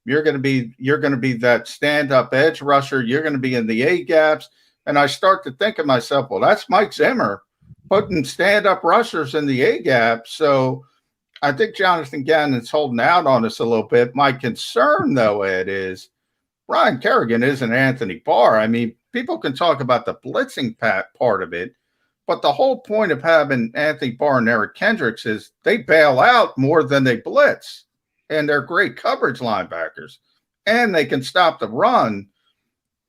You're going to be that stand-up edge rusher. You're going to be in the A gaps. And I start to think of myself, well, that's Mike Zimmer putting stand-up rushers in the A gap. So I think Jonathan Gannon's holding out on us a little bit. My concern, though, Ed, is Ryan Kerrigan isn't Anthony Barr. I mean, people can talk about the blitzing part of it, but the whole point of having Anthony Barr and Eric Kendricks is they bail out more than they blitz. And they're great coverage linebackers, and they can stop the run.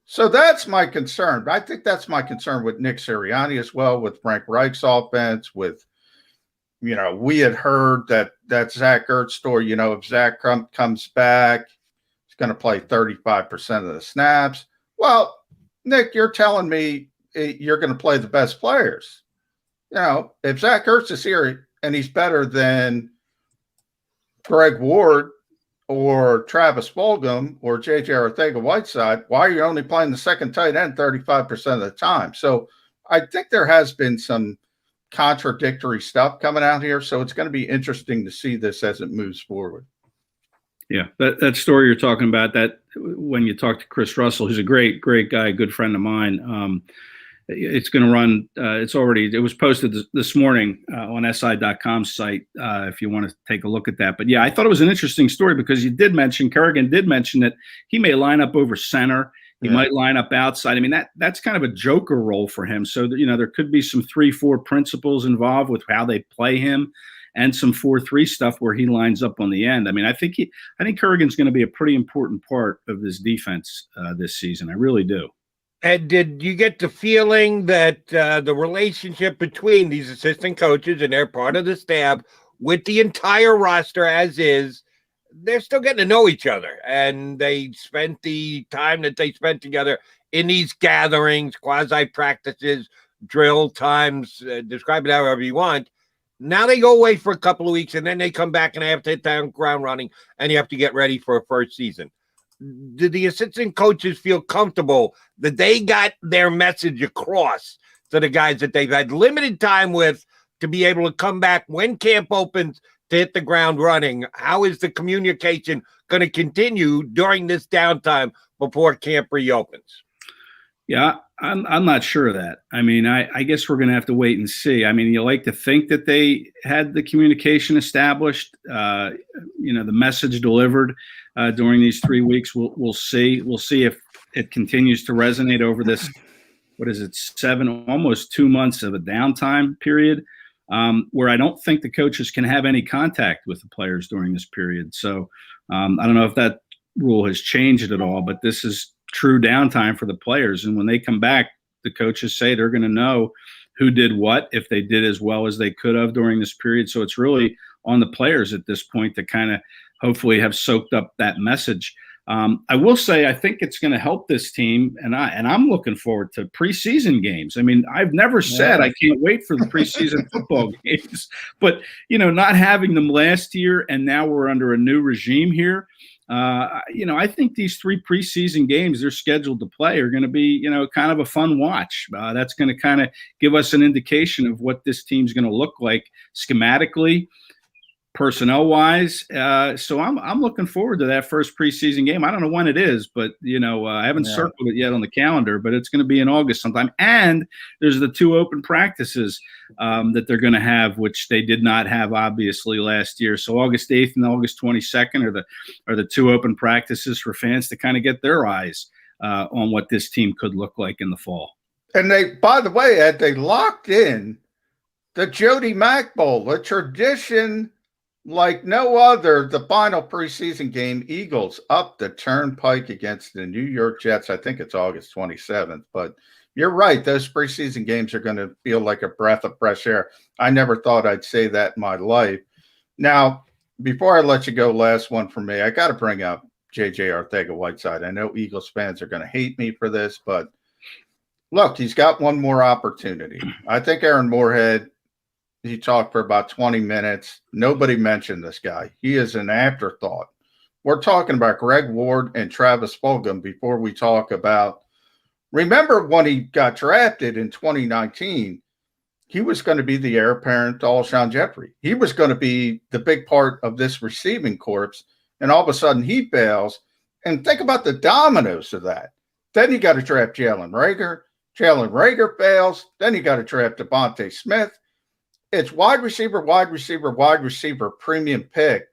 So that's my concern. I think that's my concern with Nick Sirianni as well, with Frank Reich's offense, with, we had heard that Zach Ertz story, if Zach comes back, he's going to play 35% of the snaps. Well, Nick, you're telling me you're going to play the best players. If Zach Ertz is here and he's better than Greg Ward or Travis Fulgham or JJ Arcega-Whiteside, why are you only playing the second tight end 35% of the time? So I think there has been some contradictory stuff coming out here. So it's going to be interesting to see this as it moves forward. Yeah, that story you're talking about, that when you talk to Chris Russell, who's a great guy, good friend of mine, it's going to run. It was posted this morning on SI.com's site if you want to take a look at that. But yeah, I thought it was an interesting story because Kerrigan did mention that he may line up over center. He might line up outside. I mean, that's kind of a joker role for him. So, there could be some 3-4 principles involved with how they play him, and some 4-3 stuff where he lines up on the end. I mean, I think Kerrigan's going to be a pretty important part of this defense this season. I really do. And did you get the feeling that the relationship between these assistant coaches, and they're part of the staff, with the entire roster as is, they're still getting to know each other, and they spent the time that they spent together in these gatherings, quasi practices, drill times, describe it however you want. Now they go away for a couple of weeks, and then they come back and they have to hit the ground running, and you have to get ready for a first season. Did the assistant coaches feel comfortable that they got their message across to the guys that they've had limited time with to be able to come back when camp opens to hit the ground running? How is the communication going to continue during this downtime before camp reopens? Yeah, I'm not sure of that. I mean, I guess we're going to have to wait and see. I mean, you like to think that they had the communication established, the message delivered during these 3 weeks. We'll see. We'll see if it continues to resonate over this, almost 2 months of a downtime period, where I don't think the coaches can have any contact with the players during this period. So I don't know if that rule has changed at all, but this is true downtime for the players. And when they come back, the coaches say they're going to know who did what, if they did as well as they could have during this period. So it's really on the players at this point to kind of hopefully have soaked up that message. I will say, I think it's going to help this team, and I'm looking forward to preseason games. I mean, I've never said I can't wait for the preseason football games, but not having them last year, and now we're under a new regime here. I think these 3 preseason games they're scheduled to play are going to be, kind of a fun watch. That's going to kind of give us an indication of what this team's going to look like schematically, personnel wise. So I'm looking forward to that first preseason game. I don't know when it is, but I haven't circled it yet on the calendar, but it's going to be in August sometime. And there's the 2 open practices that they're going to have, which they did not have obviously last year. So August 8th and August 22nd are the 2 open practices for fans to kind of get their eyes on what this team could look like in the fall. And they, by the way, Ed, they locked in the Jody Mack Bowl, a tradition like no other. The final preseason game, Eagles up the turnpike against the New York Jets. I think it's August 27th, but you're right. Those preseason games are going to feel like a breath of fresh air. I never thought I'd say that in my life. Now, before I let you go, last one for me, I got to bring up JJ Arcega-Whiteside. I know Eagles fans are going to hate me for this, but look, he's got one more opportunity. I think Aaron Moorhead, he talked for about 20 minutes. Nobody mentioned this guy. He is an afterthought. We're talking about Greg Ward and Travis Fulgham before we talk about, remember when he got drafted in 2019, he was going to be the heir apparent to Alshon Jeffrey. He was going to be the big part of this receiving corps, and all of a sudden he fails. And think about the dominoes of that. Then you got to draft Jalen Reagor. Jalen Reagor fails. Then you got to draft Devontae Smith. It's wide receiver, premium pick.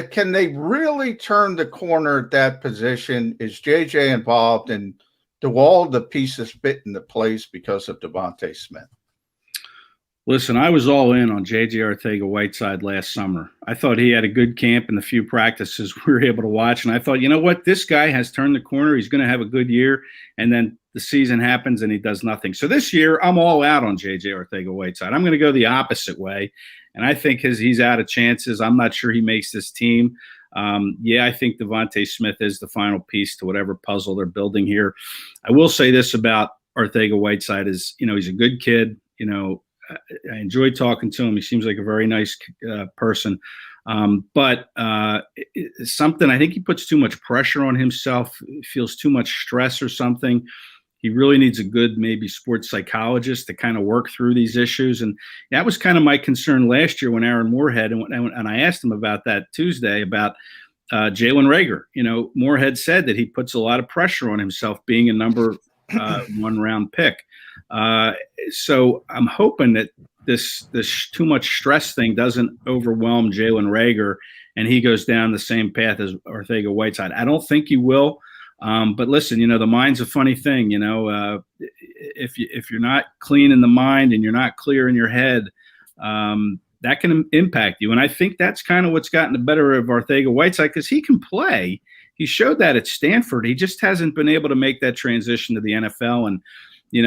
Can they really turn the corner at that position? Is JJ involved, and do all the pieces fit into place because of Devontae Smith? Listen, I was all in on JJ Arcega-Whiteside last summer. I thought he had a good camp in the few practices we were able to watch. And I thought, you know what? This guy has turned the corner. He's going to have a good year. And then the season happens and he does nothing. So this year, I'm all out on JJ Arcega-Whiteside. I'm going to go the opposite way. And I think he's out of chances. I'm not sure he makes this team. I think Devontae Smith is the final piece to whatever puzzle they're building here. I will say this about Arcega-Whiteside is, he's a good kid. I enjoyed talking to him. He seems like a very nice person. But something, I think he puts too much pressure on himself, feels too much stress or something. He really needs a good, maybe sports psychologist to kind of work through these issues. And that was kind of my concern last year when Aaron Moorhead, and I asked him about that Tuesday about Jalen Reagor. Moorhead said that he puts a lot of pressure on himself being a number 1 round pick. So I'm hoping that this too much stress thing doesn't overwhelm Jalen Reagor and he goes down the same path as Arcega-Whiteside. I don't think he will. But listen, the mind's a funny thing. If you're not clean in the mind and you're not clear in your head, that can impact you. And I think that's kind of what's gotten the better of Arcega-Whiteside because he can play. He showed that at Stanford. He just hasn't been able to make that transition to the NFL. And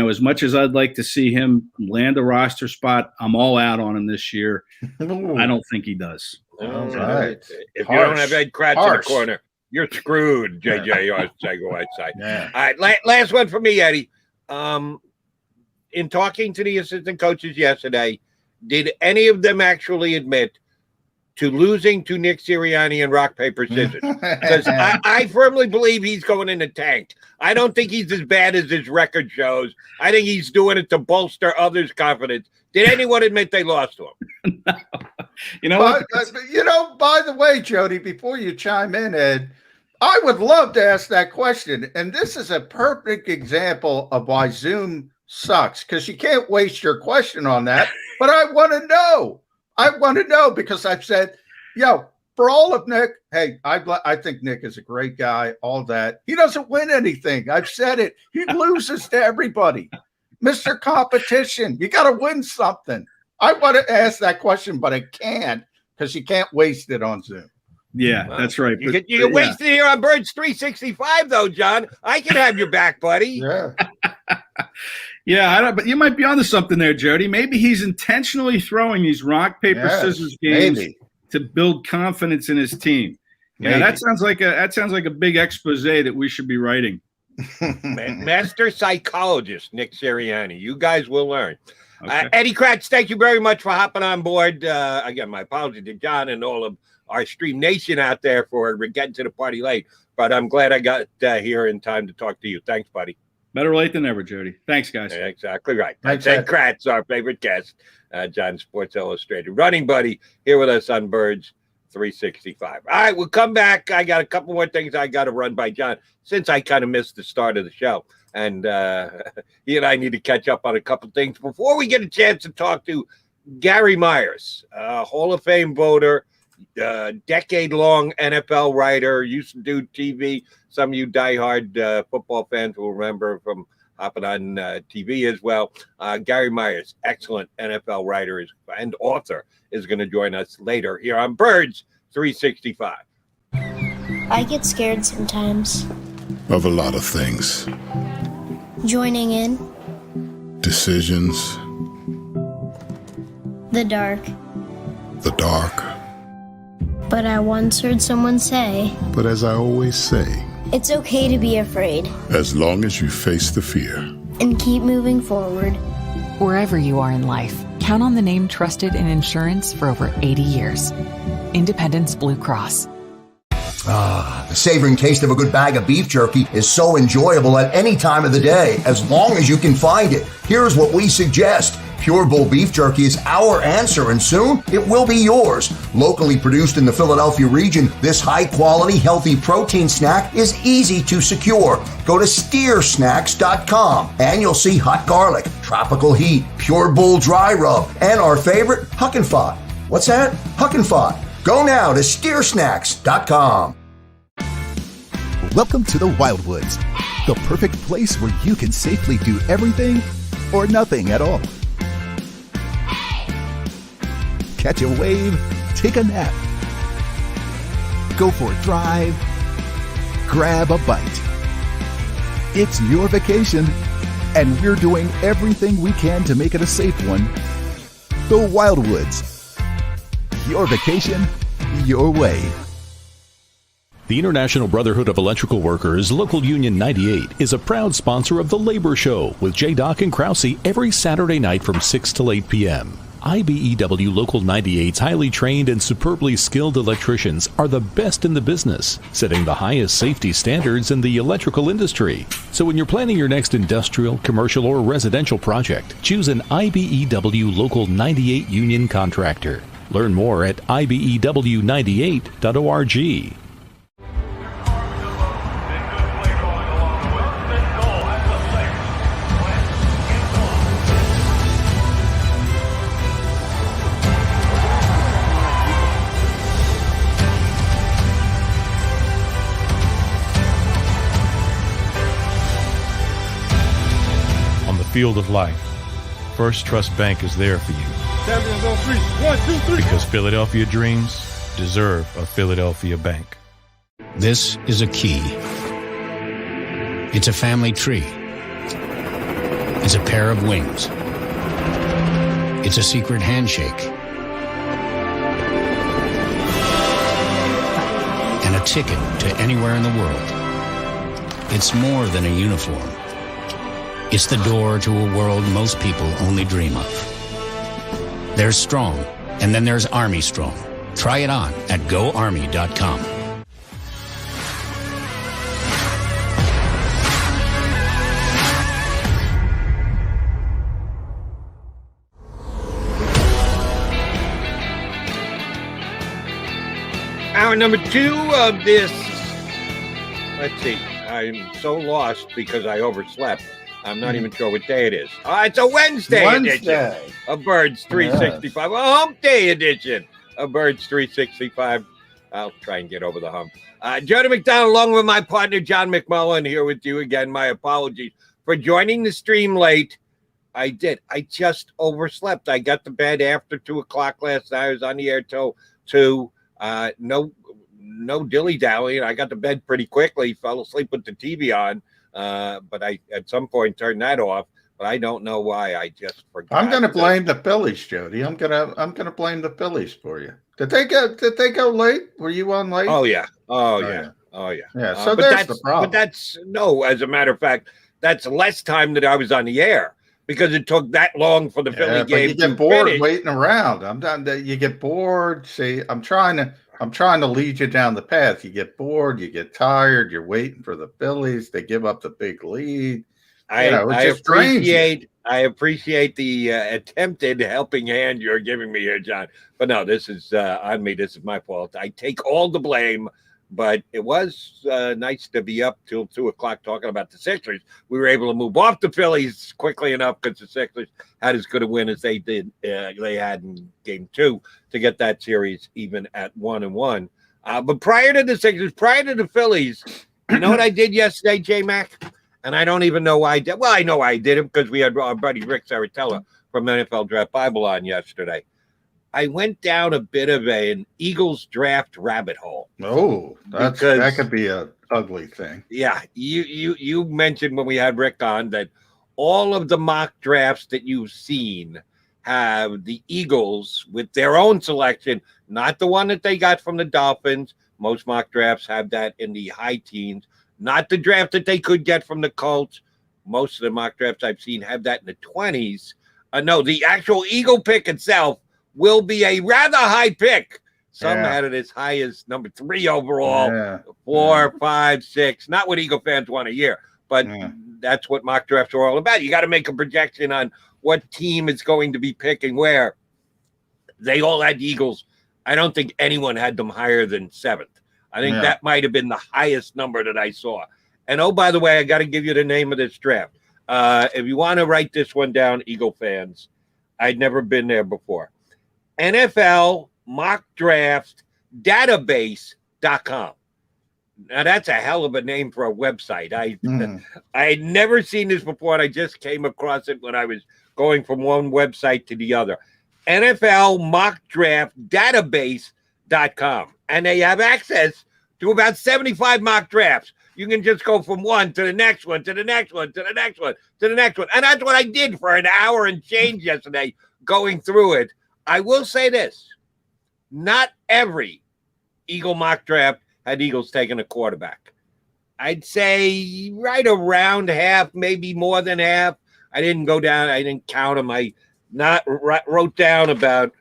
as much as I'd like to see him land a roster spot, I'm all out on him this year. I don't think he does. All right. If you don't have Ed Kracz in the corner, you're screwed, JJ Arcega-Whiteside. Yeah. All right, last one for me, Eddie. In talking to the assistant coaches yesterday, did any of them actually admit to losing to Nick Sirianni in rock, paper, scissors? Because I firmly believe he's going in the tank. I don't think he's as bad as his record shows. I think he's doing it to bolster others' confidence. Did anyone admit they lost to him? No. By the way, Jody, before you chime in, Ed, I would love to ask that question. And this is a perfect example of why Zoom sucks, because you can't waste your question on that. But I want to know. Because I've said, for all of Nick, hey, I think Nick is a great guy, all that. He doesn't win anything. I've said it. He loses to everybody. Mr. Competition, you got to win something. I want to ask that question, but I can't because you can't waste it on Zoom. Yeah, that's right. You can waste it here on Birds 365, though, John. I can have your back, buddy. Yeah. Yeah, but you might be onto something there, Jody. Maybe he's intentionally throwing these rock, paper, scissors games to build confidence in his team. Yeah, that sounds like a big expose that we should be writing. Master psychologist Nick Sirianni. You guys will learn. Okay. Eddie Kracz, thank you very much for hopping on board. Again, my apologies to John and all of our Stream Nation out there for getting to the party late. But I'm glad I got here in time to talk to you. Thanks, buddy. Better late than never, Jody. Thanks, guys. Exactly right. Thanks, Ed Kracz, our favorite guest, John Sports Illustrated running buddy, here with us on Birds 365. All right, we'll come back. I got a couple more things I got to run by John since I kind of missed the start of the show. And he and I need to catch up on a couple things before we get a chance to talk to Gary Myers, Hall of Fame voter, decade-long NFL writer, used to do TV. Some of you diehard football fans will remember from hopping on TV as well. Gary Myers, excellent NFL writer and author, is going to join us later here on Birds 365. I get scared sometimes. Of a lot of things. Joining in. Decisions. The dark. The dark. But I once heard someone say, But as I always say, it's okay to be afraid. as long as you face the fear. And keep moving forward. Wherever you are in life, count on the name trusted in insurance for over 80 years. Independence Blue Cross. The savoring taste of a good bag of beef jerky is so enjoyable at any time of the day, as long as you can find it. Here's what we suggest. Pure Bull Beef Jerky is our answer, and soon it will be yours. Locally produced in the Philadelphia region, this high-quality, healthy protein snack is easy to secure. Go to steersnacks.com, and you'll see hot garlic, tropical heat, Pure Bull dry rub, and our favorite, Huck and Fod. What's that? Huck and Fod. Go now to steersnacks.com. Welcome to the Wildwoods, the perfect place where you can safely do everything or nothing at all. Catch a wave, take a nap, go for a drive, grab a bite. It's your vacation, and we're doing everything we can to make it a safe one. The Wildwoods. Your vacation, your way. The International Brotherhood of Electrical Workers, Local Union 98, is a proud sponsor of The Labor Show with J. and Krause every Saturday night from 6 till 8 p.m. IBEW Local 98's highly trained and superbly skilled electricians are the best in the business, setting the highest safety standards in the electrical industry. So when you're planning your next industrial, commercial, or residential project, choose an IBEW Local 98 union contractor. Learn more at ibew98.org. On the field of life, First Trust Bank is there for you. Champions on three. 1, 2, 3. Because Philadelphia dreams deserve a Philadelphia bank. This is a key. It's a family tree. It's a pair of wings. It's a secret handshake. And a ticket to anywhere in the world. It's more than a uniform. It's the door to a world most people only dream of. There's Strong, and then there's Army Strong. Try it on at GoArmy.com. Hour number 2 of this. Let's see. I'm so lost because I overslept. I'm not even sure what day it is. It's a Wednesday edition of Birds 365. A hump day edition of Birds 365. I'll try and get over the hump. Jody McDonald, along with my partner, John McMullen, here with you again. My apologies for joining the stream late. I did. I just overslept. I got to bed after 2 o'clock last night. I was on the air till 2. No dilly-dallying. I got to bed pretty quickly. Fell asleep with the TV on. But I at some point turned that off, but I don't know why. I just forgot. I'm going to blame the Phillies, Jody. I'm going to blame the Phillies for you. Did they go late? Were you on late? Oh yeah. Yeah. So but there's the problem. But that's no. As a matter of fact, that's less time that I was on the air because it took that long for the Philly game. You get bored waiting around. I'm done. You get bored. See, I'm trying to lead you down the path. You get bored. You get tired. You're waiting for the Phillies. They give up the big lead. I appreciate the attempted helping hand you're giving me here, John. But no, this is on me. This is my fault. I take all the blame. But it was nice to be up till 2 o'clock talking about the Sixers. We were able to move off the Phillies quickly enough because the Sixers had as good a win as they did. They had in Game 2 to get that series even at 1-1. But prior to the Sixers, prior to the Phillies, you know what I did yesterday, J-Mac? And I don't even know why I did. Well, I know I did it because we had our buddy Rick Saratella from NFL Draft Bible on yesterday. I went down a bit of an Eagles draft rabbit hole. Oh, that could be an ugly thing. Yeah, you mentioned when we had Rick on that all of the mock drafts that you've seen have the Eagles with their own selection, not the one that they got from the Dolphins. Most mock drafts have that in the high teens. Not the draft that they could get from the Colts. Most of the mock drafts I've seen have that in the 20s. No, the actual Eagle pick itself will be a rather high pick. Some had it as high as number 3 overall, 4, 5, 6. Not what Eagle fans want to hear, but that's what mock drafts are all about. You got to make a projection on what team is going to be picking where. They all had Eagles. I don't think anyone had them higher than 7th. I think that might have been the highest number that I saw. And oh, by the way, I got to give you the name of this draft. If you want to write this one down, Eagle fans, I'd never been there before. NFL mock draft database.com. Now that's a hell of a name for a website. I had never seen this before, and I just came across it when I was going from one website to the other. NFL mock draft database.com. And they have access to about 75 mock drafts. You can just go from one to the next one, to the next one, to the next one, to the next one. And that's what I did for an hour and change yesterday, going through it. I will say this. Not every Eagle mock draft had Eagles taking a quarterback. I'd say right around half, maybe more than half. I didn't go down. I didn't count them. I wrote down about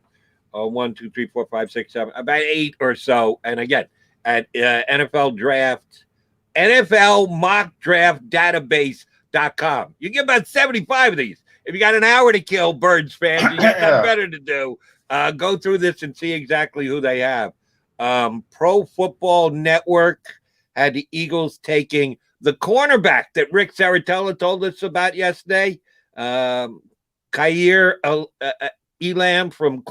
1, 2, 3, 4, 5, 6, 7, about 8 or so. And again, at NFL mock draft database.com. You get about 75 of these. If you got an hour to kill, Birds fans, you got nothing better to do. Go through this and see exactly who they have. Pro Football Network had the Eagles taking the cornerback that Rick Saratella told us about yesterday. Khair Elam from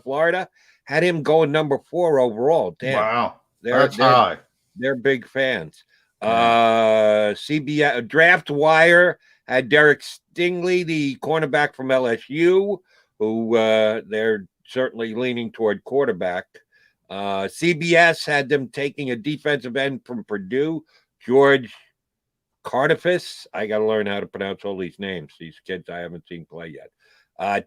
Florida had him going number 4 overall. Damn. Wow. That's high. They're big fans. CBS Draft Wire had Derek Stingley, the cornerback from LSU, who they're certainly leaning toward quarterback. CBS had them taking a defensive end from Purdue, George Cardiffus. I got to learn how to pronounce all these names. These kids I haven't seen play yet.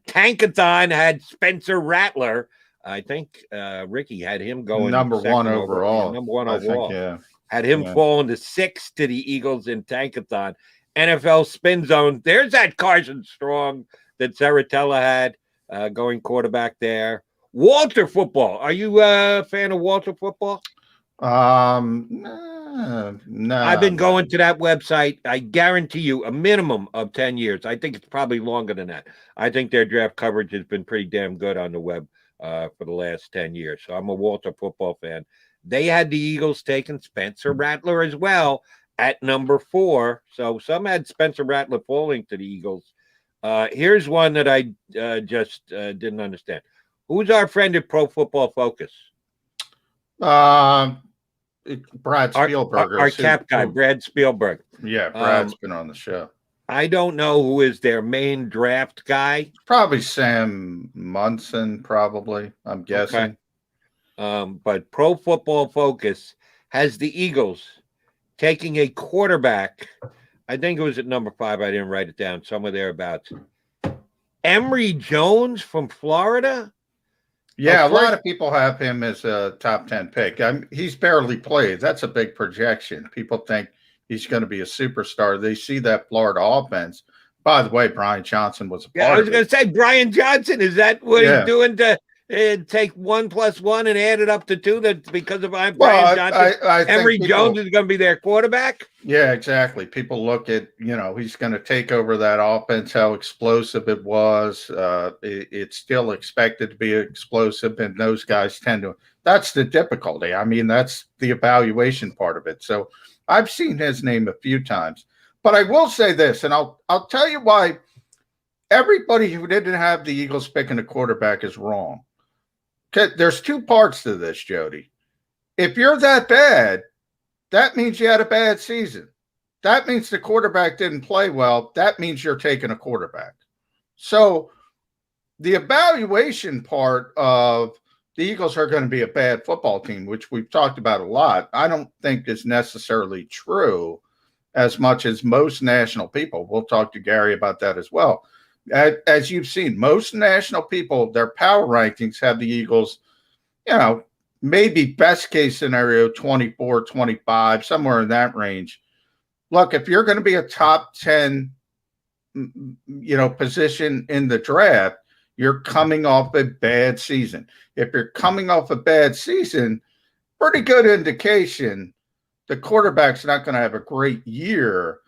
Tankathon had Spencer Rattler. I think Ricky had him going number 1 overall. Number 1 overall. Think, had him falling to 6 to the Eagles in Tankathon. NFL Spin Zone. There's that Carson Strong that Saratella had going quarterback there. Walter Football. Are you a fan of Walter Football? No. I've been going to that website. I guarantee you a minimum of 10 years. I think it's probably longer than that. I think their draft coverage has been pretty damn good on the web for the last 10 years. So I'm a Walter Football fan. They had the Eagles taking Spencer Rattler as well at number 4. So some had Spencer Rattler falling to the Eagles. Here's one that I just didn't understand. Who's our friend at Pro Football Focus? Brad Spielberg. Our cap guy, Brad Spielberg. Yeah, Brad's been on the show. I don't know who is their main draft guy. Probably Sam Munson, probably, I'm guessing. Okay. But Pro Football Focus has the Eagles taking a quarterback. I think it was at number 5. I didn't write it down. Somewhere thereabouts. Emory Jones from Florida. Yeah, a lot of people have him as a top 10 pick. He's barely played. That's a big projection. People think he's going to be a superstar. They see that Florida offense, By the way, Brian Johnson was a part Yeah, I was of going it. to say Brian Johnson. Is that what Yeah. he's doing to take 1 + 1 and add it up to 2? That's because of Brian Well, Johnson. I think Henry people- Jones is going to be their quarterback. Yeah, exactly. People look at, he's going to take over that offense, how explosive it was. It's still expected to be explosive, and those guys tend to. That's the difficulty. I mean, that's the evaluation part of it. So I've seen his name a few times. But I will say this, and I'll tell you why everybody who didn't have the Eagles picking a quarterback is wrong. There's two parts to this, Jody. If you're that bad, that means you had a bad season. That means the quarterback didn't play well. That means you're taking a quarterback. So the evaluation part of the Eagles are going to be a bad football team, which we've talked about a lot, I don't think is necessarily true as much as most national people. We'll talk to Gary about that as well. As you've seen, most national people, their power rankings have the Eagles, maybe best case scenario 24, 25, somewhere in that range. Look, if you're going to be a top 10, position in the draft, you're coming off a bad season. If you're coming off a bad season, pretty good indication the quarterback's not going to have a great year.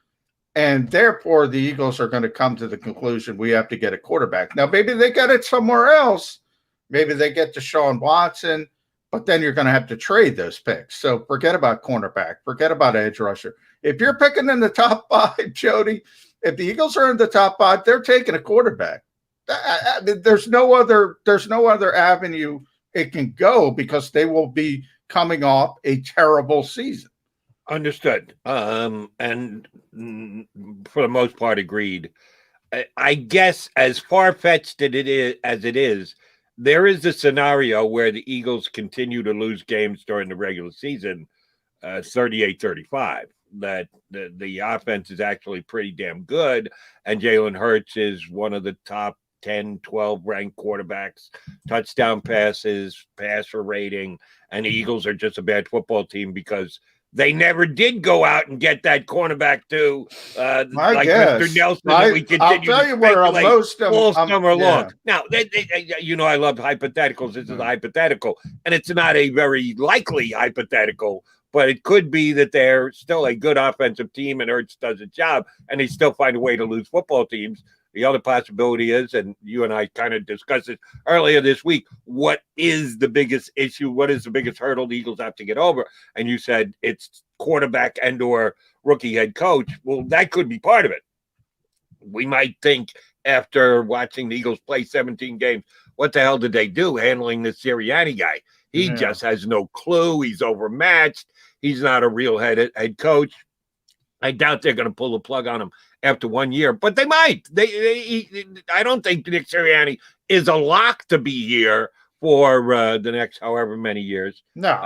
And therefore, the Eagles are going to come to the conclusion we have to get a quarterback. Now, maybe they get it somewhere else. Maybe they get Deshaun Watson, but then you're going to have to trade those picks. So forget about cornerback. Forget about edge rusher. If you're picking in the top 5, Jody, if the Eagles are in the top 5, they're taking a quarterback. There's no other avenue it can go because they will be coming off a terrible season. Understood. And for the most part, agreed. I guess as far-fetched as it is, there is a scenario where the Eagles continue to lose games during the regular season, 38-35. That the offense is actually pretty damn good, and Jalen Hurts is one of the top 10, 12 ranked quarterbacks, touchdown passes, passer rating, and the Eagles are just a bad football team because they never did go out and get that cornerback too, like guess. Mr. Nelson. That we continue I'll tell you where most of all summer long. Yeah. Now, I love hypotheticals. This is a hypothetical, and it's not a very likely hypothetical, but it could be that they're still a good offensive team and Hurts does a job, and they still find a way to lose football teams. The other possibility is, and you and I kind of discussed it earlier this week, what is the biggest issue? What is the biggest hurdle the Eagles have to get over? And you said it's quarterback and or rookie head coach. Well, that could be part of it. We might think after watching the Eagles play 17 games, what the hell did they do handling this Sirianni guy? He just has no clue. He's overmatched. He's not a real head coach. I doubt they're going to pull the plug on him after 1 year, but they might. I don't think Nick Sirianni is a lock to be here for the next however many years. No,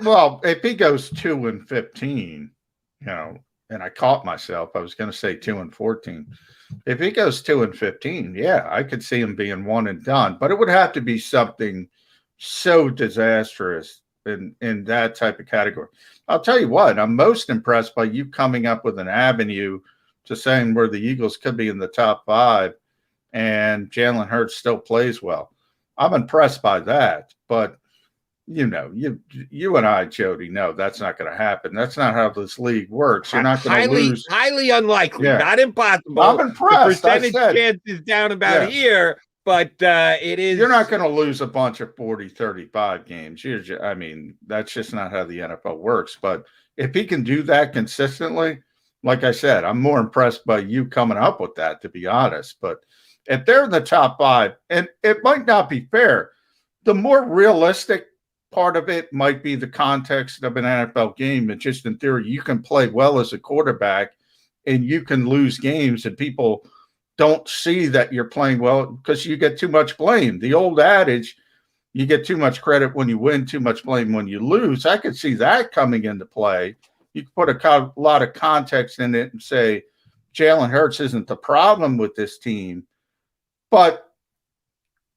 well, if he goes 2-15, and I caught myself, I was going to say 2-14. If he goes 2-15, yeah, I could see him being one and done, but it would have to be something so disastrous in that type of category. I'll tell you what, I'm most impressed by you coming up with an avenue to saying where the Eagles could be in the top 5 and Jalen Hurts still plays well. I'm impressed by that, but you and I, Jody, know that's not going to happen. That's not how this league works. You're not going to lose. Highly unlikely, not impossible. I'm impressed. The percentage chance is down about here, but it is. You're not going to lose a bunch of 40-35 games. That's just not how the NFL works. But if he can do that consistently, like I said, I'm more impressed by you coming up with that, to be honest. But if they're in the top 5, and it might not be fair, the more realistic part of it might be the context of an NFL game. And just in theory, you can play well as a quarterback and you can lose games and people don't see that you're playing well because you get too much blame. The old adage, you get too much credit when you win, too much blame when you lose. I could see that coming into play. You can put a lot of context in it and say Jalen Hurts isn't the problem with this team, but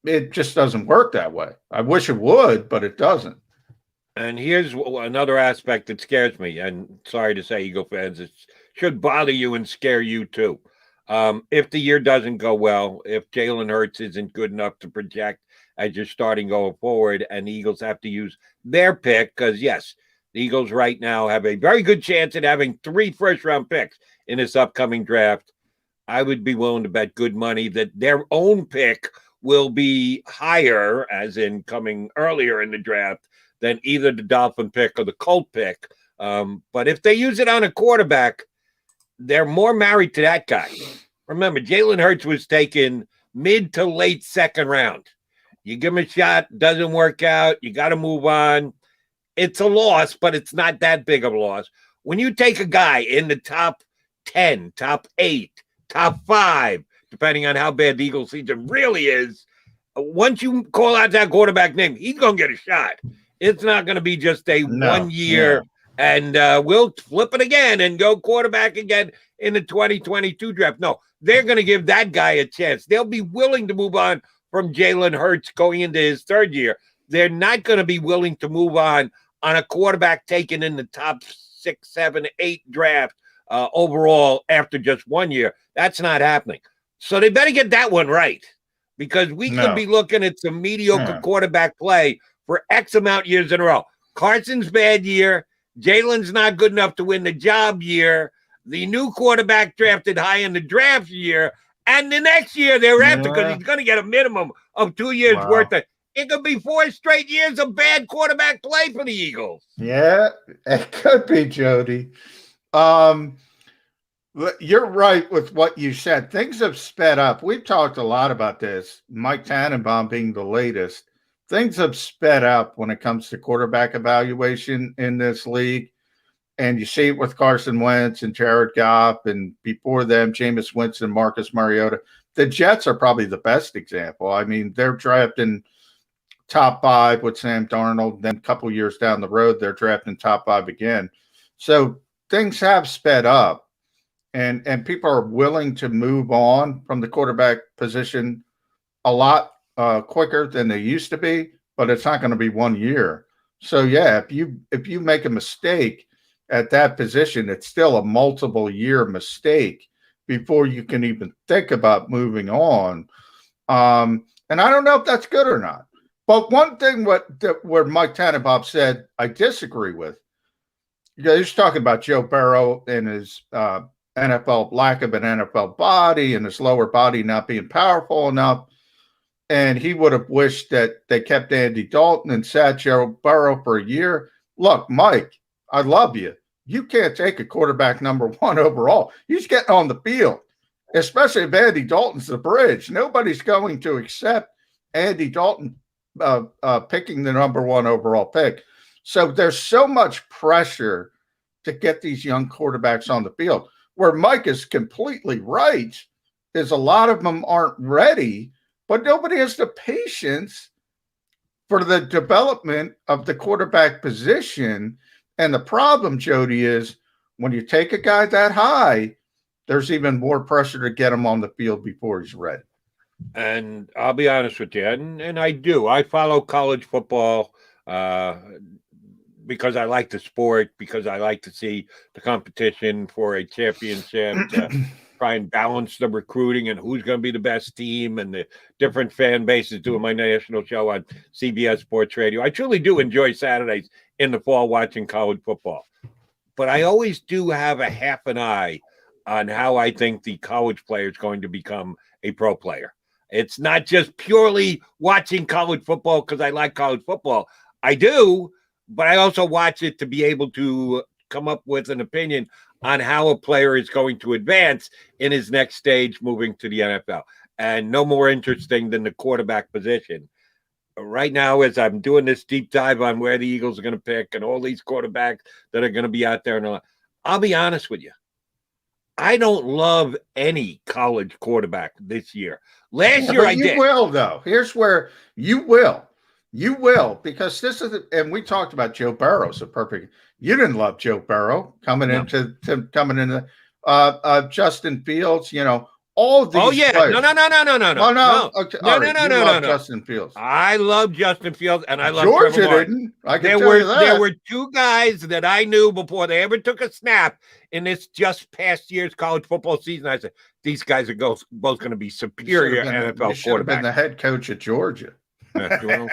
it just doesn't work that way. I wish it would, but it doesn't. And here's another aspect that scares me, and sorry to say, Eagle fans, it should bother you and scare you too. If the year doesn't go well, if Jalen Hurts isn't good enough to project as you're starting going forward, and the Eagles have to use their pick, because yes, the Eagles right now have a very good chance at having 3 first-round picks in this upcoming draft. I would be willing to bet good money that their own pick will be higher, as in coming earlier in the draft, than either the Dolphin pick or the Colt pick. But if they use it on a quarterback, they're more married to that guy. Remember, Jalen Hurts was taken mid to late second round. You give him a shot, doesn't work out, you got to move on. It's a loss, but it's not that big of a loss. When you take a guy in the top 10, top 8, top 5, depending on how bad the Eagles season really is, once you call out that quarterback name, he's going to get a shot. It's not going to be just a 1 year and we'll flip it again and go quarterback again in the 2022 draft. No, they're going to give that guy a chance. They'll be willing to move on from Jalen Hurts going into his 3rd year. They're not going to be willing to move on a quarterback taken in the top 6, 7, 8 draft overall after just 1 year. That's not happening. So they better get that one right, because we could be looking at some mediocre quarterback play for X amount years in a row. Carson's bad year. Jalen's not good enough to win the job year. The new quarterback drafted high in the draft year. And the next year thereafter, because he's going to get a minimum of 2 years worth of. It could be 4 straight years of bad quarterback play for the Eagles. Yeah, it could be, Jody. You're right with what you said. Things have sped up. We've talked a lot about this, Mike Tannenbaum being the latest. Things have sped up when it comes to quarterback evaluation in this league. And you see it with Carson Wentz and Jared Goff, and before them, Jameis Winston, Marcus Mariota. The Jets are probably the best example. I mean, they're drafting top 5 with Sam Darnold. Then a couple years down the road, they're drafting top 5 again. So things have sped up, and people are willing to move on from the quarterback position a lot quicker than they used to be, but it's not going to be 1 year. So yeah, if you make a mistake at that position, it's still a multiple year mistake before you can even think about moving on. And I don't know if that's good or not. But one thing where Mike Tannenbaum said I disagree with, he's talking about Joe Burrow and his NFL lack of an NFL body and his lower body not being powerful enough. And he would have wished that they kept Andy Dalton and sat Joe Burrow for a year. Look, Mike, I love you. You can't take a quarterback number 1 overall. He's getting on the field, especially if Andy Dalton's the bridge. Nobody's going to accept Andy Dalton picking the number 1 overall pick. So there's so much pressure to get these young quarterbacks on the field. Where Mike is completely right is a lot of them aren't ready, but nobody has the patience for the development of the quarterback position. And the problem, Jody, is when you take a guy that high, there's even more pressure to get him on the field before he's ready. And I'll be honest with you, and I do. I follow college football because I like the sport, because I like to see the competition for a championship, to try and balance the recruiting and who's going to be the best team and the different fan bases, doing my national show on CBS Sports Radio. I truly do enjoy Saturdays in the fall watching college football. But I always do have a half an eye on how I think the college player is going to become a pro player. It's not just purely watching college football because I like college football. I do, but I also watch it to be able to come up with an opinion on how a player is going to advance in his next stage moving to the NFL. And no more interesting than the quarterback position. Right now, as I'm doing this deep dive on where the Eagles are going to pick and all these quarterbacks that are going to be out there, and I'll be honest with you, I don't love any college quarterback this year. Last year I did. You will, though. Here's where you will. You will, because this is, and we talked about Joe Burrow. So perfect. You didn't love Joe Burrow coming into Justin Fields. You know, all of these. Oh yeah, players. No. Okay. No. Justin Fields. I love Justin Fields, and I love Georgia Trevor Lawrence. didn't. I can tell you that. There were 2 guys that I knew before they ever took a snap in this just past year's college football season. I said, these guys are both going to be superior NFL should have been quarterbacks. the head coach at Georgia. Well,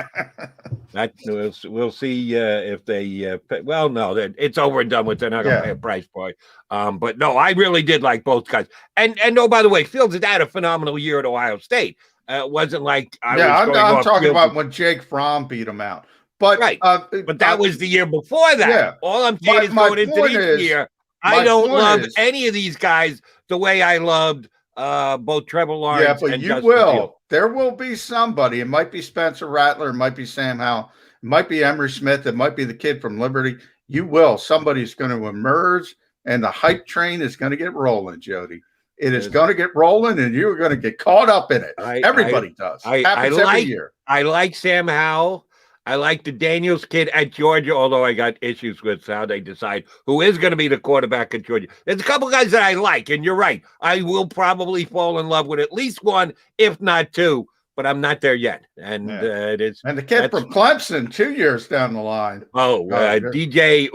we'll see if they. Well, no, it's over and done with. They're not going to pay a price for it. But no, I really did like both guys. And oh, by the way, Fields had had a phenomenal year at Ohio State. It wasn't like I'm talking about when Jake Fromm beat him out. But but that was the year before that. Yeah. All I'm saying is going into this year, I don't love any of these guys the way I loved both Trevor Lawrence. Yeah, but and you Justin will. Fields. There will be somebody. It might be Spencer Rattler. It might be Sam Howell. It might be Emery Smith. It might be the kid from Liberty. You will. Somebody's going to emerge, and the hype train is going to get rolling, Jody. It is going to get rolling, and you're going to get caught up in it. Everybody does. Happens every year. I like Sam Howell. I like the Daniels kid at Georgia, although I got issues with how they decide who is going to be the quarterback at Georgia. There's a couple guys that I like, and you're right. I will probably fall in love with at least one, if not two, but I'm not there yet. And it is. And the kid from Clemson 2 years down the line. DJ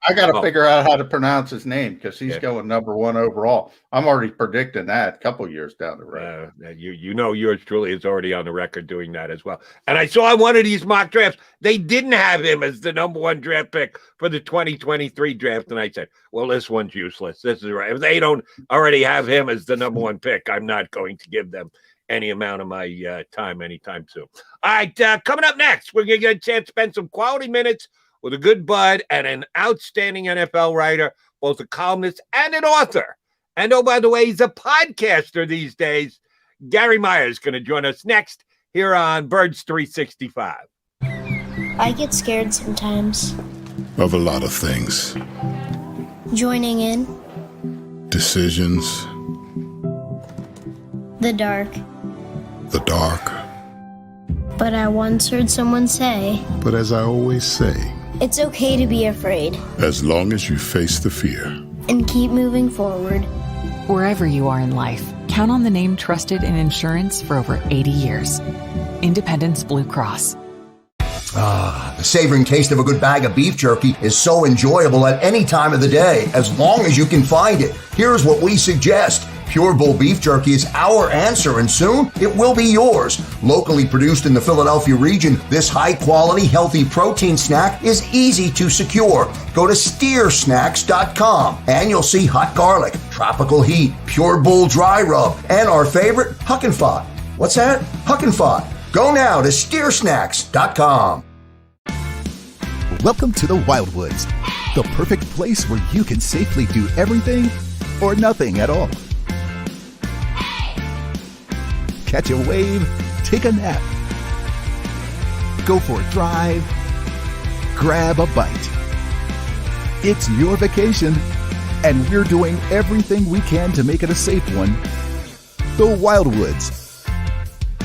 I got to figure out how to pronounce his name because he's going #1 overall. I'm already predicting that a couple years down the road. You know yours truly is already on the record doing that as well. And I saw one of these mock drafts, they didn't have him as the #1 draft pick for the 2023 draft. And I said, well, this one's useless. This is right. If they don't already have him as the #1 pick, I'm not going to give them any amount of my time anytime soon. All right, coming up next, we're going to get a chance to spend some quality minutes with a good bud and an outstanding NFL writer, both a columnist and an author. And oh, by the way, he's a podcaster these days. Gary Myers is going to join us next here on Birds 365. I get scared sometimes. Of a lot of things. Joining in. Decisions. The dark. The dark. But I once heard someone say, But as I always say, it's okay to be afraid. As long as you face the fear. And keep moving forward. Wherever you are in life, count on the name trusted in insurance for over 80 years. Independence Blue Cross. The savoring taste of a good bag of beef jerky is so enjoyable at any time of the day, as long as you can find it. Here's what we suggest. Pure Bull Beef Jerky is our answer, and soon it will be yours. Locally produced in the Philadelphia region, this high-quality, healthy protein snack is easy to secure. Go to steersnacks.com, and you'll see hot garlic, tropical heat, Pure Bull dry rub, and our favorite, Huck and Fod. What's that? Huck and Fod. Go now to steersnacks.com. Welcome to the Wildwoods, the perfect place where you can safely do everything or nothing at all. Catch a wave, take a nap, go for a drive, grab a bite. It's your vacation, and we're doing everything we can to make it a safe one. The Wildwoods.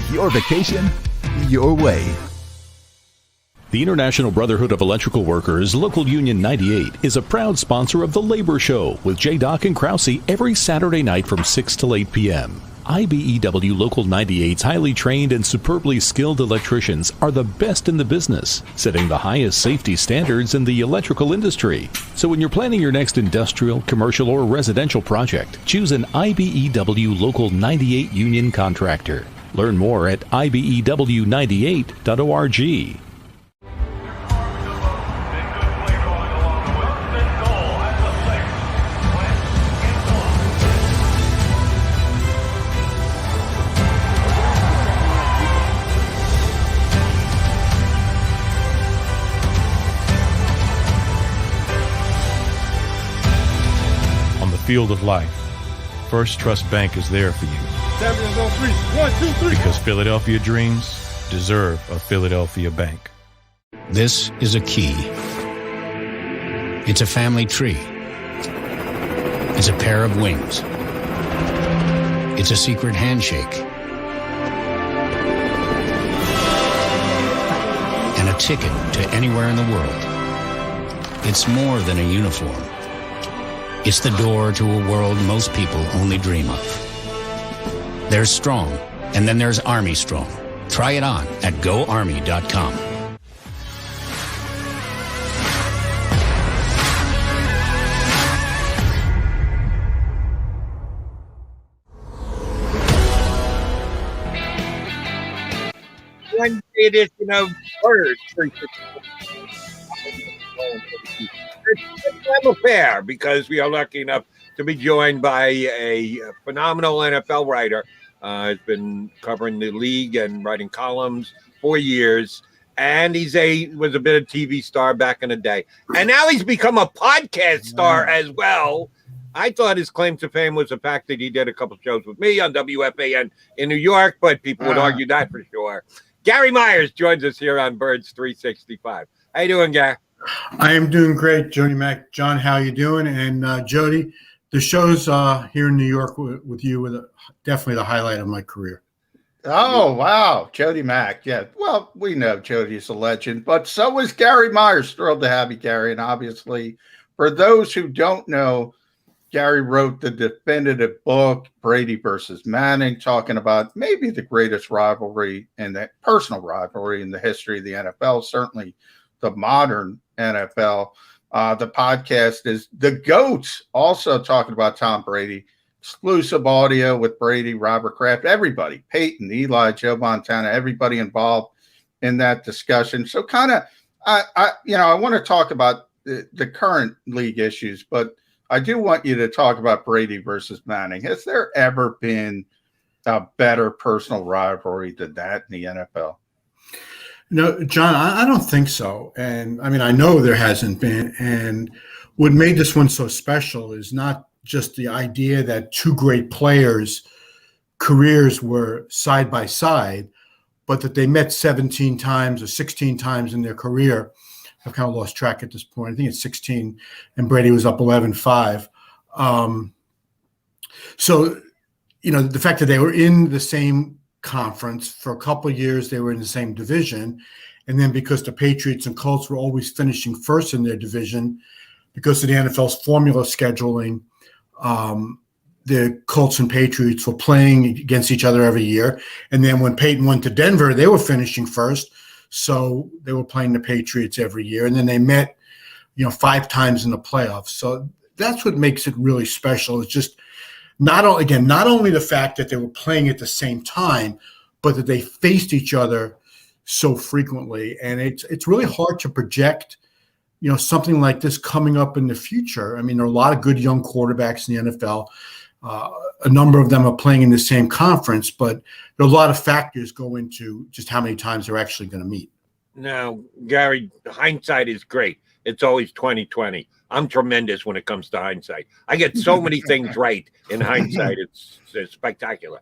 Your vacation, your way. The International Brotherhood of Electrical Workers, Local Union 98, is a proud sponsor of The Labor Show with J. and Krause every Saturday night from 6 to 8 p.m. IBEW Local 98's highly trained and superbly skilled electricians are the best in the business, setting the highest safety standards in the electrical industry. So when you're planning your next industrial, commercial, or residential project, choose an IBEW Local 98 union contractor. Learn more at ibew98.org. Field of life, First Trust Bank is there for you. 7 on 3, 1, 2, 3. Because Philadelphia dreams deserve a Philadelphia bank. This is a key. It's a family tree. It's a pair of wings. It's a secret handshake. And a ticket to anywhere in the world. It's more than a uniform. It's the door to a world most people only dream of. There's Strong, and then there's Army Strong. Try it on at GoArmy.com. Wednesday edition of Birds. It's an affair because we are lucky enough to be joined by a phenomenal NFL writer. Has been covering the league and writing columns for years. And was a bit of TV star back in the day. And now he's become a podcast star as well. I thought his claim to fame was the fact that he did a couple shows with me on WFAN in New York, but people would argue that for sure. Gary Myers joins us here on Birds 365. How you doing, Gary? I am doing great, Jody Mac. John, how you doing? And Jody, the shows here in New York with you were definitely the highlight of my career. Oh, wow. Jody Mac. Yeah. Well, we know Jody's a legend, but so is Gary Myers. Thrilled to have you, Gary. And obviously, for those who don't know, Gary wrote the definitive book, Brady versus Manning, talking about maybe the greatest rivalry and the personal rivalry in the history of the NFL, certainly the modern NFL. The podcast is The GOATs, also talking about Tom Brady. Exclusive audio with Brady, Robert Kraft, everybody, Peyton, Eli, Joe Montana, everybody involved in that discussion. So kind of, I want to talk about the current league issues, but I do want you to talk about Brady versus Manning. Has there ever been a better personal rivalry than that in the NFL? No, John, I don't think so. And I mean, I know there hasn't been. And what made this one so special is not just the idea that two great players' careers were side by side, but that they met 17 times or 16 times in their career. I've kind of lost track at this point. I think it's 16, and Brady was up 11-5. So, the fact that they were in the same conference for a couple of years, they were in the same division, and then because the Patriots and Colts were always finishing first in their division, because of the NFL's formula scheduling, the Colts and Patriots were playing against each other every year. And then when Peyton went to Denver, they were finishing first. So they were playing the Patriots every year. And then they met, 5 times in the playoffs. So that's what makes it really special. It's just not only the fact that they were playing at the same time, but that they faced each other so frequently. And it's really hard to project something like this coming up in the future. I mean, there are a lot of good young quarterbacks in the NFL. A number of them are playing in the same conference, but there are a lot of factors go into just how many times they're actually going to meet. Now, Gary, hindsight is great. It's always 20/20. I'm tremendous when it comes to hindsight. I get so many things right in hindsight. It's spectacular.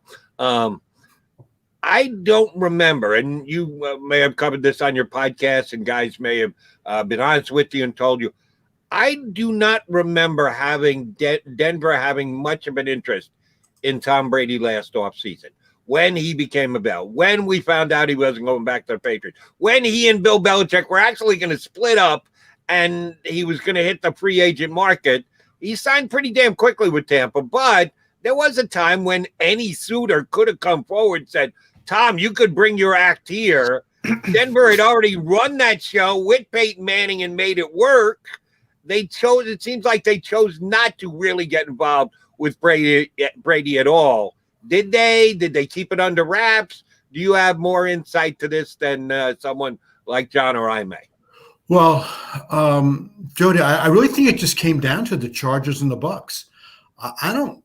I don't remember, and you may have covered this on your podcast, and guys may have been honest with you and told you, I do not remember having Denver having much of an interest in Tom Brady last offseason. When he became available, when we found out he wasn't going back to the Patriots, when he and Bill Belichick were actually going to split up and he was going to hit the free agent market, he signed pretty damn quickly with Tampa. But there was a time when any suitor could have come forward and said, Tom, you could bring your act here. Denver had already run that show with Peyton Manning and made it work. It seems like they chose not to really get involved with Brady at all. Did they? Did they keep it under wraps? Do you have more insight to this than someone like John or I may? Well, Jody, I really think it just came down to the Chargers and the Bucks. I don't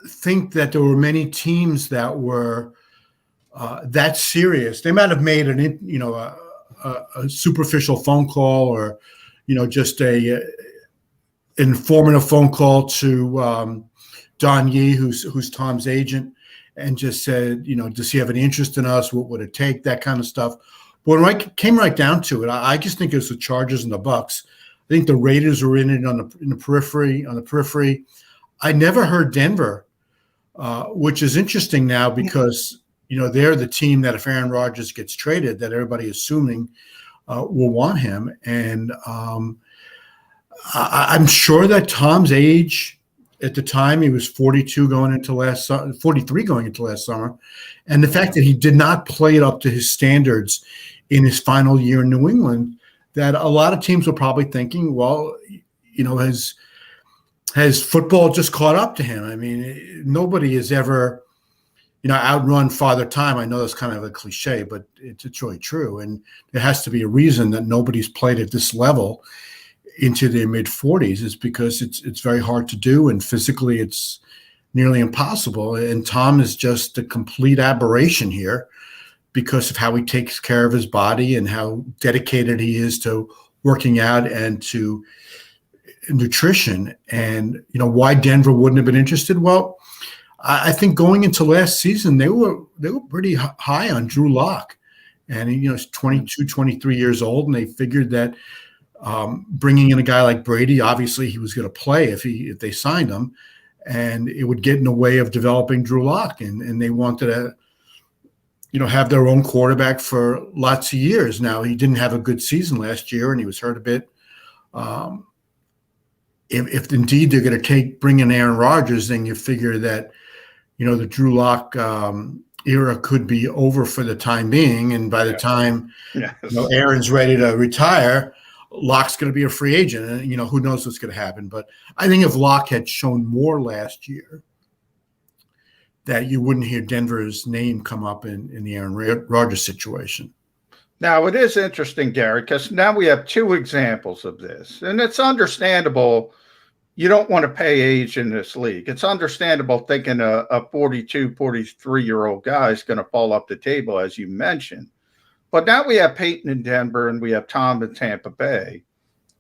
think that there were many teams that were that serious. They might have made a superficial phone call or just a informative phone call to Don Yee, who's Tom's agent, and just said, does he have any interest in us? What would it take? That kind of stuff. But when I came right down to it, I just think it was the Chargers and the Bucks. I think the Raiders were in it in the periphery. I never heard Denver, which is interesting now because they're the team that if Aaron Rodgers gets traded, that everybody assuming will want him. And I'm sure that Tom's age at the time, he was 43 going into last summer. And the fact that he did not play it up to his standards in his final year in New England, that a lot of teams were probably thinking, well, has football just caught up to him? I mean, nobody has ever, outrun Father Time. I know that's kind of a cliche, but it's really true. And there has to be a reason that nobody's played at this level into their mid-40s, is because it's very hard to do, and physically it's nearly impossible. And Tom is just a complete aberration here because of how he takes care of his body and how dedicated he is to working out and to nutrition. And why Denver wouldn't have been interested? Well, I think going into last season, they were pretty high on Drew Lock, and he's 22, 23 years old, and they figured that bringing in a guy like Brady, obviously he was going to play if they signed him, and it would get in the way of developing Drew Lock, and they wanted to have their own quarterback for lots of years. Now, he didn't have a good season last year, and he was hurt a bit. If indeed they're going to bring in Aaron Rodgers, then you figure that the Drew Lock era could be over for the time being, and by the time Aaron's ready to retire, Lock's going to be a free agent, and who knows what's going to happen. But I think if Lock had shown more last year, that you wouldn't hear Denver's name come up in the Aaron Rodgers situation. Now, it is interesting, Gary, because now we have two examples of this, and it's understandable. You don't want to pay age in this league. It's understandable thinking a 42, 43-year-old guy is going to fall off the table, as you mentioned. But now we have Peyton in Denver and we have Tom in Tampa Bay,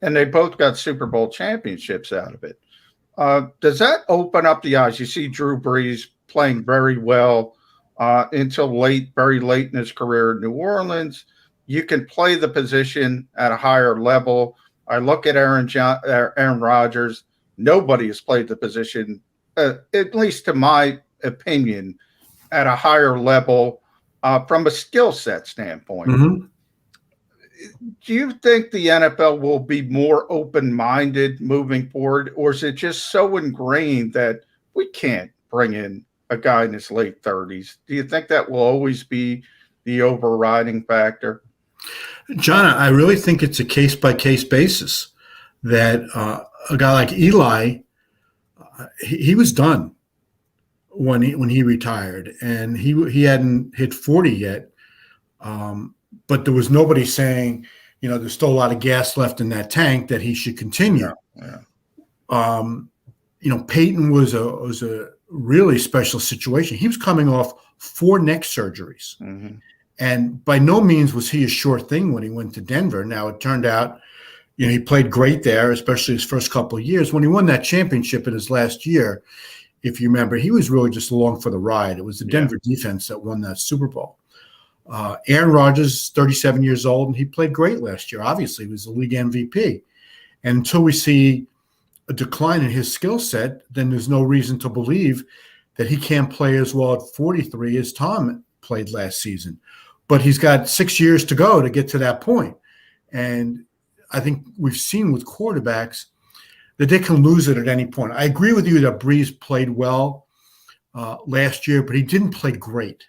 and they both got Super Bowl championships out of it. Does that open up the eyes? You see Drew Brees playing very well until very late in his career in New Orleans. You can play the position at a higher level. I look at Aaron Rodgers. Nobody has played the position, at least to my opinion, at a higher level from a skill set standpoint. Mm-hmm. Do you think the NFL will be more open-minded moving forward, or is it just so ingrained that we can't bring in a guy in his late 30s? Do you think that will always be the overriding factor? John, I really think it's a case-by-case basis that a guy like Eli, he was done when he retired, and he hadn't hit 40 yet. But there was nobody saying, there's still a lot of gas left in that tank that he should continue. Yeah. Peyton was a really special situation. He was coming off 4 neck surgeries. Mm-hmm. And by no means was he a sure thing when he went to Denver. Now, it turned out, he played great there, especially his first couple of years. When he won that championship in his last year, if you remember, he was really just along for the ride. It was the Denver defense that won that Super Bowl. Aaron Rodgers, 37 years old, and he played great last year. Obviously, he was the league MVP. And until we see a decline in his skill set, then there's no reason to believe that he can't play as well at 43 as Tom played last season. But he's got 6 years to go to get to that point. And I think we've seen with quarterbacks that they can lose it at any point. I agree with you that Brees played well last year, but he didn't play great,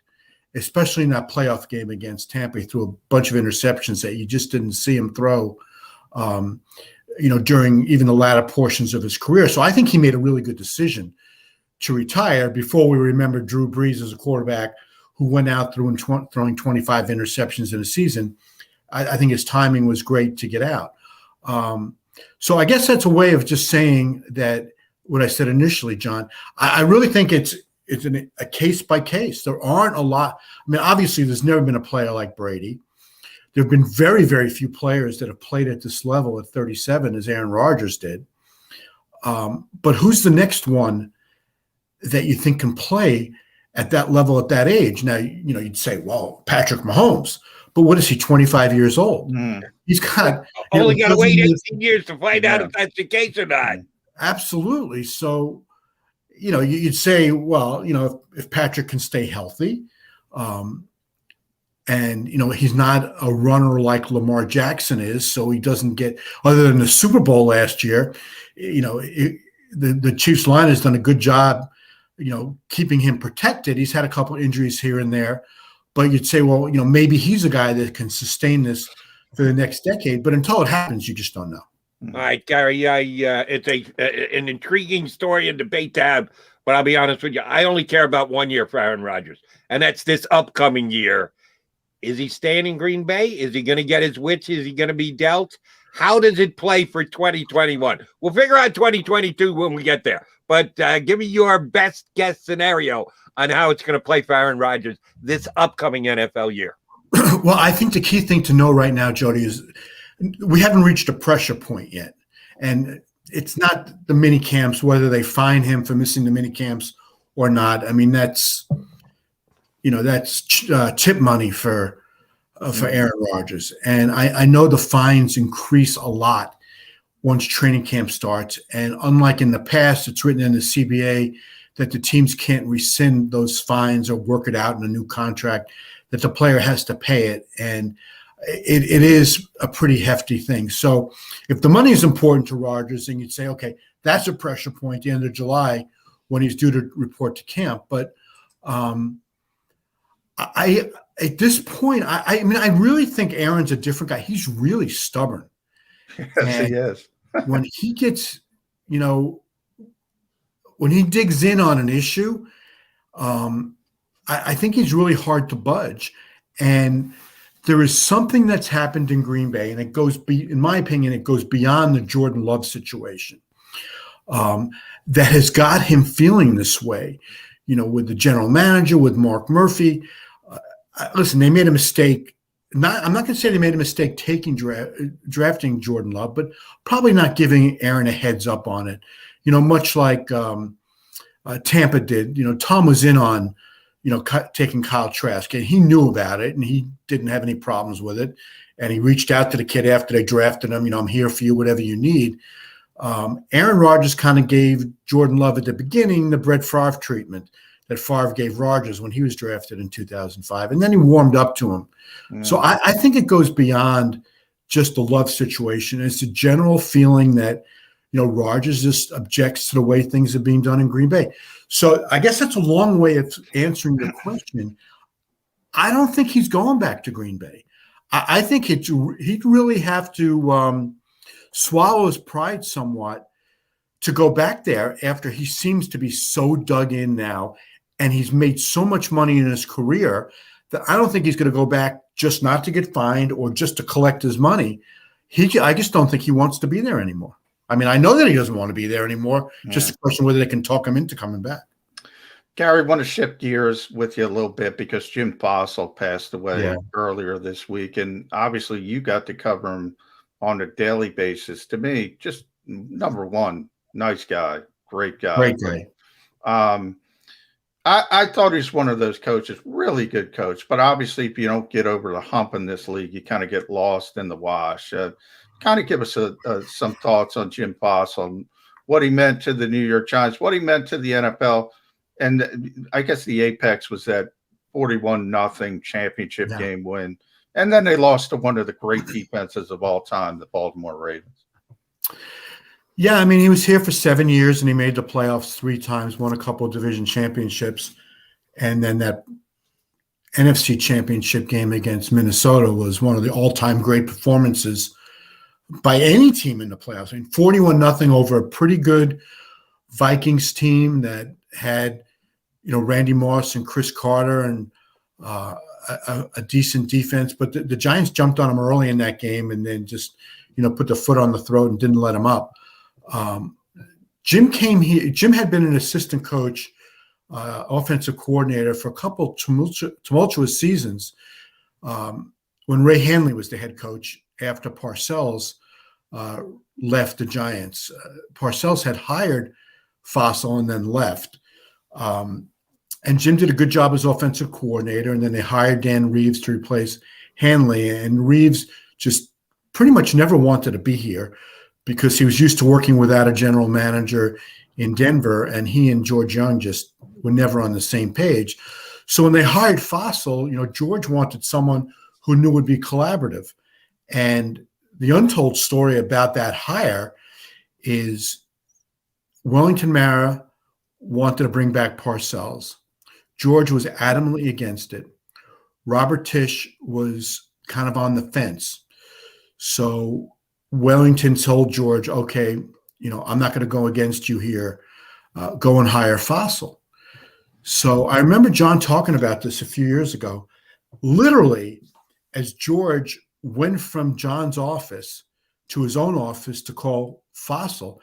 especially in that playoff game against Tampa. He threw a bunch of interceptions that you just didn't see him throw, during even the latter portions of his career. So I think he made a really good decision to retire before we remember Drew Brees as a quarterback who went out throwing 25 interceptions in a season. I think his timing was great to get out. So I guess that's a way of just saying that what I said initially, John. I really think it's a case by case. There aren't a lot. I mean, obviously, there's never been a player like Brady. There have been very, very few players that have played at this level at 37 as Aaron Rodgers did. But who's the next one that you think can play at that level at that age? Now, you'd say, well, Patrick Mahomes. But what is he, 25 years old? He's got only got to wait 18 years to find out if that's the case or not. Absolutely. So, you'd say, well, if Patrick can stay healthy, and he's not a runner like Lamar Jackson is, so he doesn't get, other than the Super Bowl last year, the Chiefs line has done a good job, keeping him protected. He's had a couple injuries here and there. But you'd say, well, maybe he's a guy that can sustain this for the next decade. But until it happens, you just don't know. All right, Gary, it's an intriguing story and debate to have. But I'll be honest with you, I only care about 1 year for Aaron Rodgers, and that's this upcoming year. Is he staying in Green Bay? Is he going to get his wits? Is he going to be dealt? How does it play for 2021? We'll figure out 2022 when we get there. But give me your best guess scenario on how it's going to play for Aaron Rodgers this upcoming NFL year. Well, I think the key thing to know right now, Jody, is we haven't reached a pressure point yet. And it's not the mini camps, whether they fine him for missing the mini camps or not. I mean, that's tip money for Aaron Rodgers. And I know the fines increase a lot once training camp starts. And unlike in the past, it's written in the CBA that the teams can't rescind those fines or work it out in a new contract, that the player has to pay it. And it is a pretty hefty thing. So if the money is important to Rodgers, then you'd say, okay, that's a pressure point at the end of July when he's due to report to camp. But at this point, I mean, I really think Aaron's a different guy. He's really stubborn. Yes, he is. When he gets, when he digs in on an issue, I think he's really hard to budge. And there is something that's happened in Green Bay, and it goes, in my opinion, it goes beyond the Jordan Love situation that has got him feeling this way, with the general manager, with Mark Murphy. Listen, they made a mistake. I'm not going to say they made a mistake drafting Jordan Love, but probably not giving Aaron a heads up on it. Much like Tampa did. Tom was in on, taking Kyle Trask, and he knew about it, and he didn't have any problems with it. And he reached out to the kid after they drafted him. I'm here for you, whatever you need. Aaron Rodgers kind of gave Jordan Love at the beginning the Brett Favre treatment that Favre gave Rodgers when he was drafted in 2005. And then he warmed up to him. Yeah. So I think it goes beyond just the Love situation. It's a general feeling that, Rodgers just objects to the way things are being done in Green Bay. So I guess that's a long way of answering the question. I don't think he's going back to Green Bay. I think he'd really have to swallow his pride somewhat to go back there after he seems to be so dug in now, and he's made so much money in his career that I don't think he's going to go back just not to get fined or just to collect his money. I just don't think he wants to be there anymore. I mean, I know that he doesn't want to be there anymore. Yeah. Just a question whether they can talk him into coming back. Gary, I want to shift gears with you a little bit because Jim Fossil passed away earlier this week, and obviously you got to cover him on a daily basis. To me, just number one, nice guy, great guy. Great guy. I thought he's one of those coaches, really good coach. But obviously, if you don't get over the hump in this league, you kind of get lost in the wash. Kind of give us some thoughts on Jim Fossil, what he meant to the New York Giants, what he meant to the NFL. And I guess the apex was that 41-0 championship game win. And then they lost to one of the great defenses of all time, the Baltimore Ravens. Yeah, I mean, he was here for 7 years, and he made the playoffs 3 times, won a couple of division championships. And then that NFC championship game against Minnesota was one of the all-time great performances by any team in the playoffs. I mean, 41-0 over a pretty good Vikings team that had, Randy Moss and Chris Carter and a decent defense. But the Giants jumped on him early in that game and then just, put the foot on the throat and didn't let him up. Jim came here. Jim had been an assistant coach, offensive coordinator for a couple tumultuous seasons when Ray Hanley was the head coach after Parcells left the Giants. Parcells had hired Fossil and then left. And Jim did a good job as offensive coordinator, and then they hired Dan Reeves to replace Hanley. And Reeves just pretty much never wanted to be here because he was used to working without a general manager in Denver, and he and George Young just were never on the same page. So when they hired Fossil, George wanted someone who knew would be collaborative. And the untold story about that hire is Wellington Mara wanted to bring back Parcells. George was adamantly against it. Robert Tisch was kind of on the fence. So Wellington told George, okay, I'm not going to go against you here. go and hire Fossil. So I remember John talking about this a few years ago. Literally, as George went from John's office to his own office to call Fossil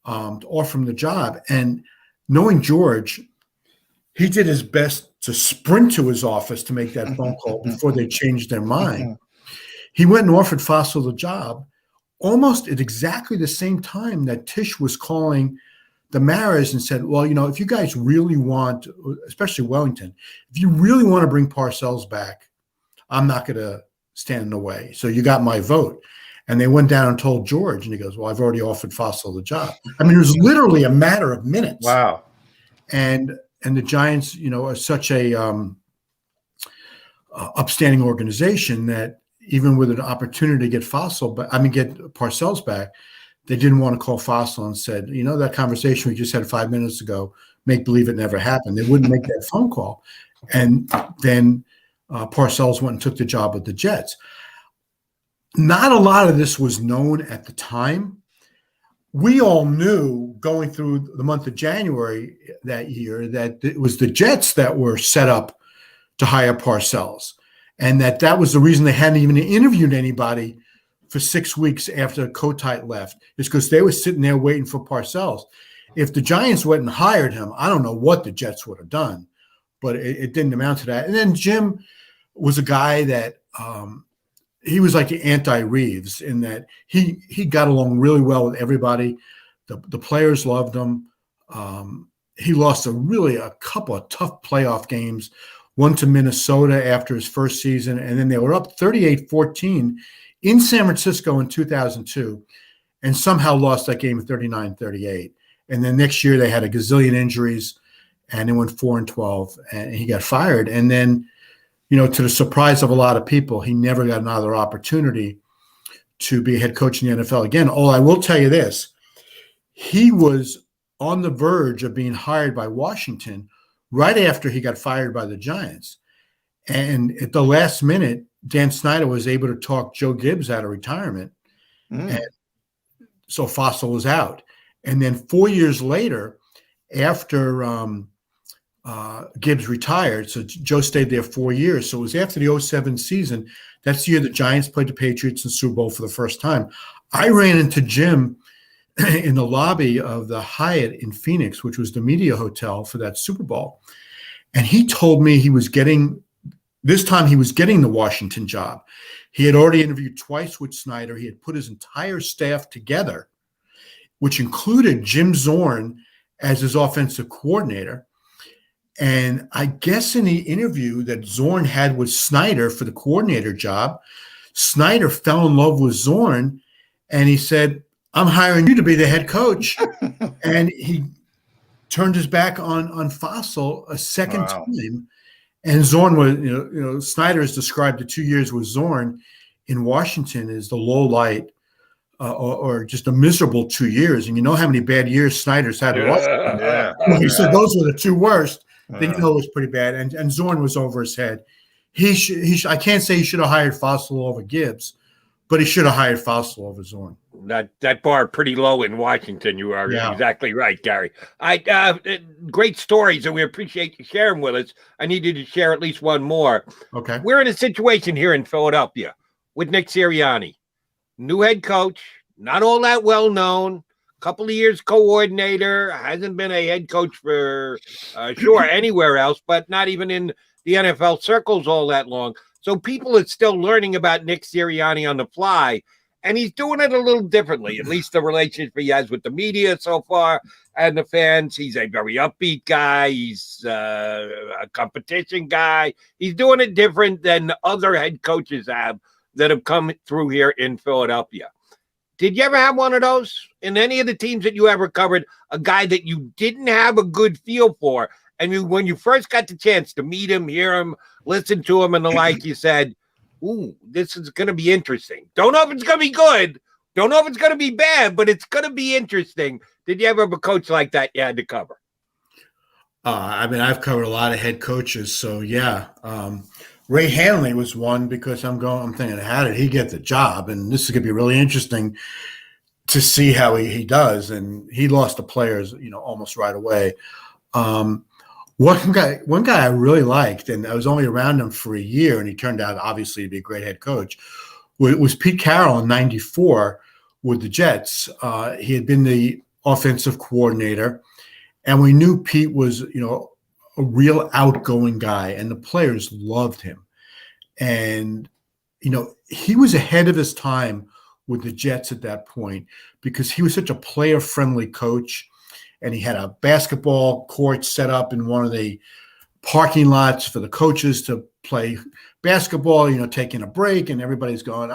to offer him the job, and knowing George, he did his best to sprint to his office to make that phone call before they changed their mind. He went and offered Fossil the job almost at exactly the same time that Tisch was calling the Maras and said, well, if you guys really want, especially Wellington, if you really want to bring Parcells back, I'm not going to stand in the way. So you got my vote. And they went down and told George, and he goes, well, I've already offered Fossil the job. I mean, it was literally a matter of minutes. Wow. And the Giants, are such a upstanding organization that even with an opportunity to get get Parcells back, they didn't want to call Fossil and said, that conversation we just had 5 minutes ago, make believe it never happened. They wouldn't make that phone call. And then Parcells went and took the job with the Jets. Not a lot of this was known at the time. We all knew going through the month of January that year that it was the Jets that were set up to hire Parcells, and that was the reason they hadn't even interviewed anybody for 6 weeks after Kotite left, is because they were sitting there waiting for Parcells. If the Giants went and hired him, I don't know what the Jets would have done, but it didn't amount to that. And then Jim was a guy that he was like the anti-Reeves in that he got along really well with everybody. The players loved him. He lost a couple of tough playoff games, one to Minnesota after his first season, and then they were up 38-14 in San Francisco in 2002 and somehow lost that game 39-38. And then next year they had a gazillion injuries and they went 4-12 and he got fired. And then, to the surprise of a lot of people, he never got another opportunity to be a head coach in the NFL again. Oh, I will tell you this. He was on the verge of being hired by Washington right after he got fired by the Giants. And at the last minute, Dan Snyder was able to talk Joe Gibbs out of retirement. And so Fossil was out. And then 4 years later, after Gibbs retired, so Joe stayed there 4 years. So it was after the 07 season. That's the year the Giants played the Patriots in the Super Bowl for the first time. I ran into Jim in the lobby of the Hyatt in Phoenix, which was the media hotel for that Super Bowl. And he told me he was getting the Washington job. He had already interviewed twice with Snyder. He had put his entire staff together, which included Jim Zorn as his offensive coordinator. And I guess in the interview that Zorn had with Snyder for the coordinator job, Snyder fell in love with Zorn and he said, I'm hiring you to be the head coach. And he turned his back on Fossil a second time. And Zorn was, Snyder has described the 2 years with Zorn in Washington as the low light or just a miserable 2 years. And you know how many bad years Snyder's had in Washington. Yeah. He said those were the two worst. Then it was pretty bad. And Zorn was over his head. I can't say he should have hired Fossil over Gibbs, but he should have hired Fossil over Zorn. That bar pretty low in Washington. You are exactly right, Gary. Great stories, and we appreciate you sharing with us. I need you to share at least one more. Okay. We're in a situation here in Philadelphia with Nick Sirianni, new head coach, not all that well known. Couple of years coordinator, hasn't been a head coach for sure anywhere else, but not even in the NFL circles all that long. So people are still learning about Nick Sirianni on the fly, and he's doing it a little differently, at least the relationship he has with the media so far and the fans. He's a very upbeat guy. He's a competition guy. He's doing it different than other head coaches have that have come through here in Philadelphia. Did you ever have one of those in any of the teams that you ever covered, a guy that you didn't have a good feel for? And when you first got the chance to meet him, hear him, listen to him and the like, you said, ooh, this is going to be interesting. Don't know if it's going to be good. Don't know if it's going to be bad, but it's going to be interesting. Did you ever have a coach like that you had to cover? I've covered a lot of head coaches. So, yeah. Ray Hanley was one because I'm thinking, how did he get the job? And this is going to be really interesting. to see how he does. And he lost the players, almost right away. One guy I really liked, and I was only around him for a year, and he turned out obviously to be a great head coach, was Pete Carroll in '94 with the Jets. He had been the offensive coordinator, and we knew Pete was, a real outgoing guy, and the players loved him. And, he was ahead of his time with the Jets at that point because he was such a player-friendly coach, and he had a basketball court set up in one of the parking lots for the coaches to play basketball, taking a break, and everybody's going,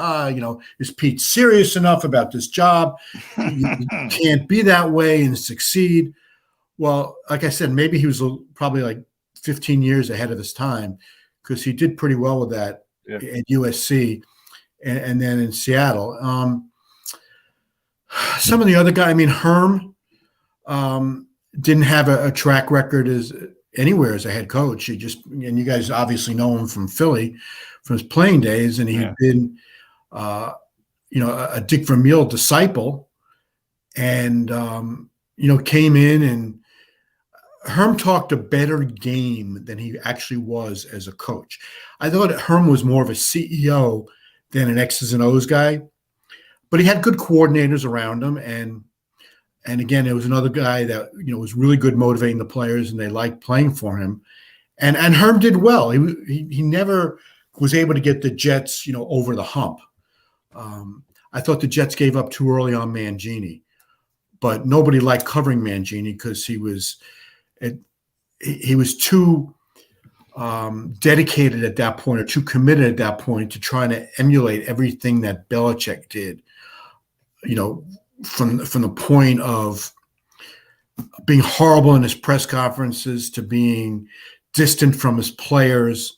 is Pete serious enough about this job? You can't be that way and succeed. Well, like I said, maybe he was probably like 15 years ahead of his time because he did pretty well with that at USC and then in Seattle. Some of the other guys, Herm didn't have a track record anywhere as a head coach. And you guys obviously know him from Philly, from his playing days, and he had been, a Dick Vermeil disciple, and came in, and Herm talked a better game than he actually was as a coach. I thought Herm was more of a CEO than an X's and O's guy, but he had good coordinators around him, and again, it was another guy that was really good motivating the players, and they liked playing for him. And Herm did well. He never was able to get the Jets over the hump. I thought the Jets gave up too early on Mangini, but nobody liked covering Mangini because he was too dedicated at that point, or too committed at that point to trying to emulate everything that Belichick did. From the point of being horrible in his press conferences to being distant from his players,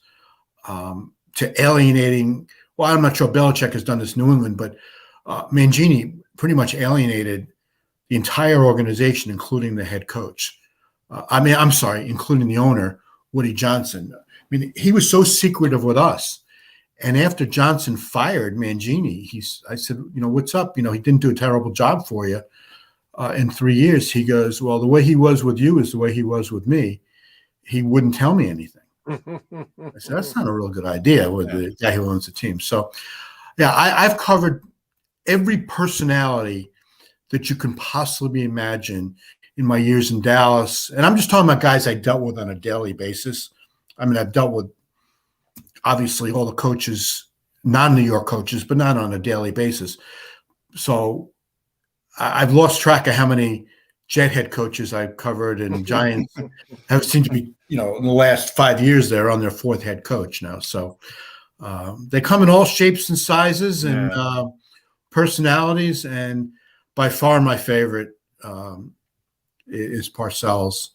to alienating. Well, I'm not sure Belichick has done this in New England, but Mangini pretty much alienated the entire organization, including the head coach. Including the owner, Woody Johnson. He was so secretive with us. And after Johnson fired Mangini, I said, what's up? He didn't do a terrible job for you in 3 years. He goes, well, the way he was with you is the way he was with me. He wouldn't tell me anything. I said, that's not a real good idea with the guy who owns the team. So, I've covered every personality that you can possibly imagine in my years in Dallas. And I'm just talking about guys I dealt with on a daily basis. I've dealt with obviously all the coaches, non-New York coaches, but not on a daily basis. So I've lost track of how many Jet head coaches I've covered, and Giants have seemed to be, in the last 5 years, they're on their fourth head coach now. So they come in all shapes and sizes and personalities. And by far my favorite is Parcells.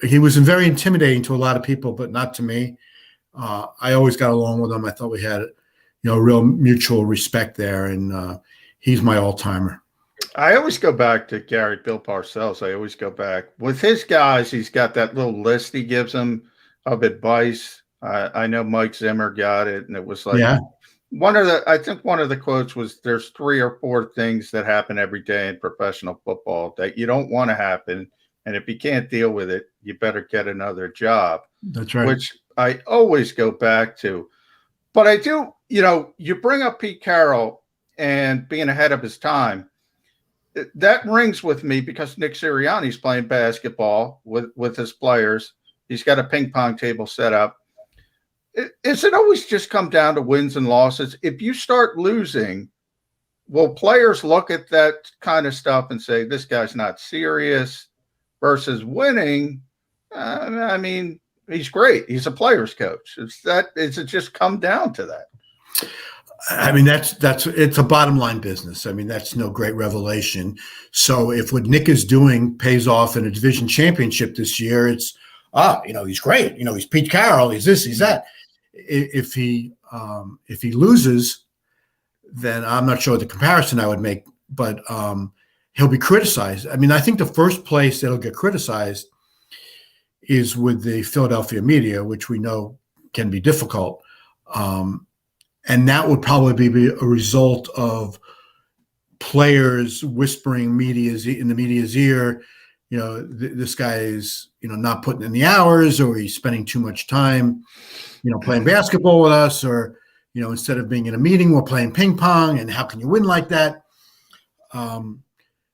He was very intimidating to a lot of people, but not to me. I always got along with him. I thought we had, real mutual respect there, and he's my all-timer. I always go back to Bill Parcells. I always go back with his guys. He's got that little list he gives them of advice. I know Mike Zimmer got it, and it was like I think one of the quotes was, "There's 3 or 4 things that happen every day in professional football that you don't want to happen. And if you can't deal with it, you better get another job." That's right. Which I always go back to. But I do, you bring up Pete Carroll and being ahead of his time. That rings with me because Nick Sirianni's playing basketball with his players. He's got a ping pong table set up. Is it always just come down to wins and losses? If you start losing, will players look at that kind of stuff and say, this guy's not serious? Versus winning, he's great. He's a player's coach. Is it just come down to that? It's a bottom line business. That's no great revelation. So if what Nick is doing pays off in a division championship this year, it's he's great. He's Pete Carroll. He's this. He's that. If he loses, then I'm not sure the comparison I would make, but he'll be criticized. I think the first place that'll get criticized is with the Philadelphia media, which we know can be difficult. And that would probably be a result of players whispering in the media's ear, this guy is, not putting in the hours, or he's spending too much time, playing basketball with us, or, instead of being in a meeting, we're playing ping pong, and how can you win like that?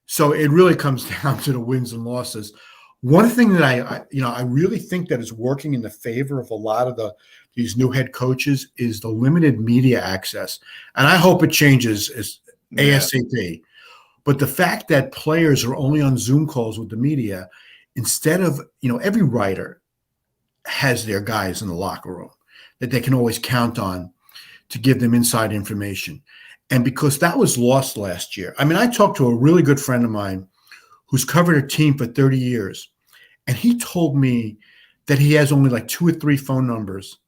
So it really comes down to the wins and losses. One thing that I really think that is working in the favor of a lot of these new head coaches is the limited media access. And I hope it changes ASAP. But the fact that players are only on Zoom calls with the media, instead of, every writer has their guys in the locker room that they can always count on to give them inside information. And because that was lost last year. I mean, I talked to a really good friend of mine who's covered a team for 30 years. And he told me that he has only like 2 or 3 phone numbers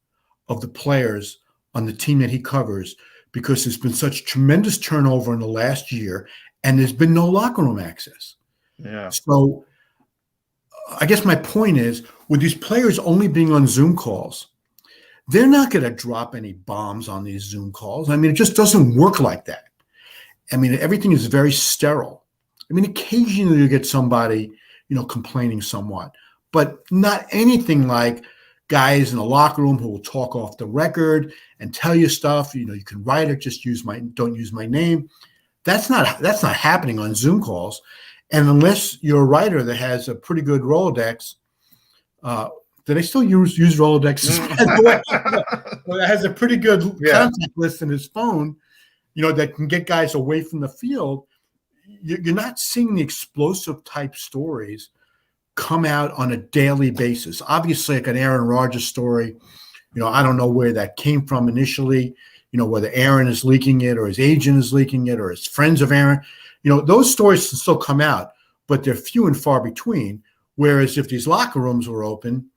of the players on the team that he covers, because there's been such tremendous turnover in the last year and there's been no locker room access. Yeah. So I guess my point is, with these players only being on Zoom calls, they're not going to drop any bombs on these Zoom calls. I mean, it just doesn't work like that. I mean, everything is very sterile. I mean, occasionally you get somebody, complaining somewhat, but not anything like guys in the locker room who will talk off the record and tell you stuff. You can write it, just don't use my name. That's not happening on Zoom calls. And unless you're a writer that has a pretty good Rolodex, do they still use Rolodexes? That has a pretty good contact list in his phone, that can get guys away from the field. You're not seeing the explosive type stories come out on a daily basis. Obviously, like an Aaron Rodgers story, I don't know where that came from initially, whether Aaron is leaking it or his agent is leaking it or his friends of Aaron. Those stories can still come out, but they're few and far between. Whereas if these locker rooms were open,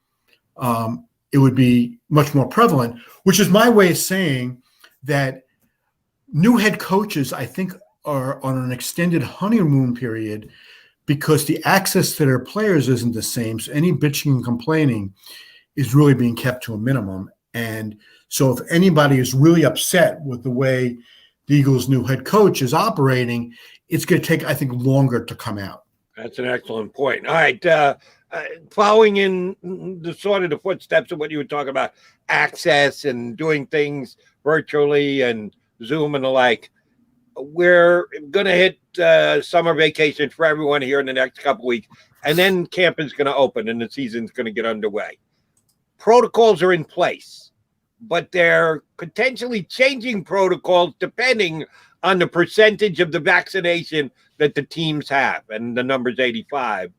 it would be much more prevalent, which is my way of saying that new head coaches, I think, are on an extended honeymoon period, because the access to their players isn't the same. So any bitching and complaining is really being kept to a minimum. And so if anybody is really upset with the way the Eagles' new head coach is operating, it's going to take, I think, longer to come out. That's an excellent point. All right. Following in the sort of the footsteps of what you were talking about, access and doing things virtually and Zoom and the like, we're going to hit summer vacation for everyone here in the next couple of weeks, and then camp is going to open and the season's going to get underway. Protocols are in place, but they're potentially changing protocols depending on the percentage of the vaccination that the teams have, and the number's 85.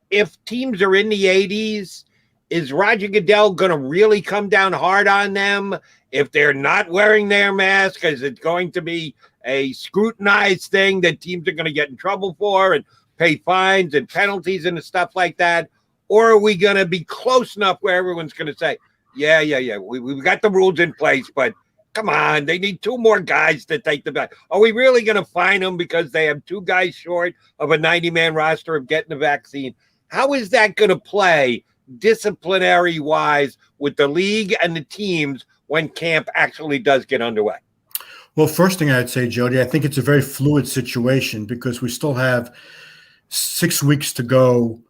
If teams are in the 80s, is Roger Goodell going to really come down hard on them if they're not wearing their mask? Is it going to be a scrutinized thing that teams are going to get in trouble for and pay fines and penalties and stuff like that? Or are we going to be close enough where everyone's going to say, yeah, we've got the rules in place, but come on, they need 2 more guys to take the back. Are we really going to fine them because they have 2 guys short of a 90-man roster of getting the vaccine? How is that going to play disciplinary-wise with the league and the teams when camp actually does get underway? Well, first thing I'd say, Jody, I think it's a very fluid situation, because we still have 6 weeks to go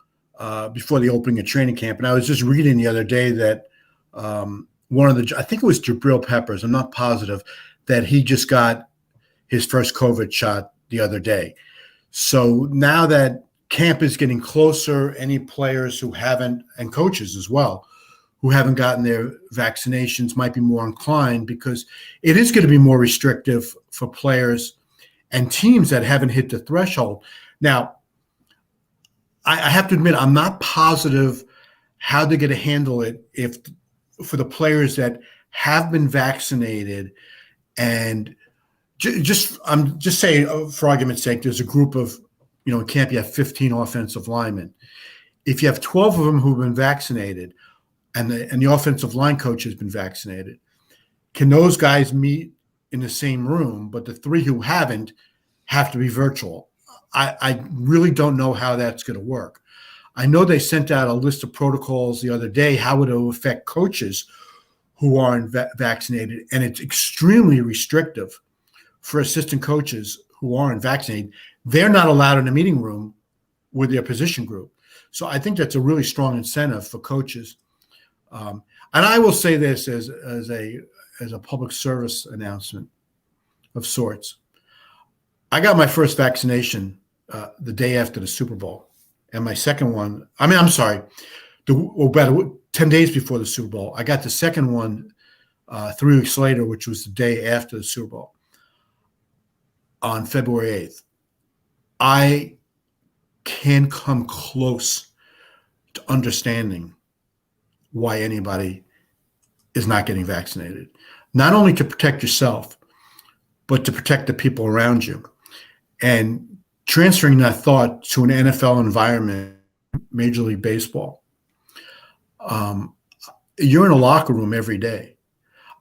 before the opening of training camp. And I was just reading the other day that I think it was Jabril Peppers, I'm not positive, that he just got his first COVID shot the other day. So now that camp is getting closer, any players who haven't, and coaches as well, who haven't gotten their vaccinations might be more inclined, because it is going to be more restrictive for players and teams that haven't hit the threshold. Now, I have to admit, I'm not positive how they're going to handle it if for the players that have been vaccinated, and I'm just saying, for argument's sake, there's a group of, in camp you have 15 offensive linemen. If you have 12 of them who've been vaccinated, and the offensive line coach has been vaccinated, can those guys meet in the same room? But the 3 who haven't have to be virtual. I really don't know how that's going to work. I know they sent out a list of protocols the other day, how it will affect coaches who aren't vaccinated, and it's extremely restrictive for assistant coaches who aren't vaccinated, they're not allowed in a meeting room with their position group. So I think that's a really strong incentive for coaches. And I will say this as a public service announcement of sorts. I got my first vaccination the day after the Super Bowl, and my second one. I'm sorry, 10 days before the Super Bowl. I got the second one 3 weeks later, which was the day after the Super Bowl, on February 8th. I can come close to understanding why anybody is not getting vaccinated. Not only to protect yourself, but to protect the people around you. And transferring that thought to an NFL environment, Major League Baseball, you're in a locker room every day.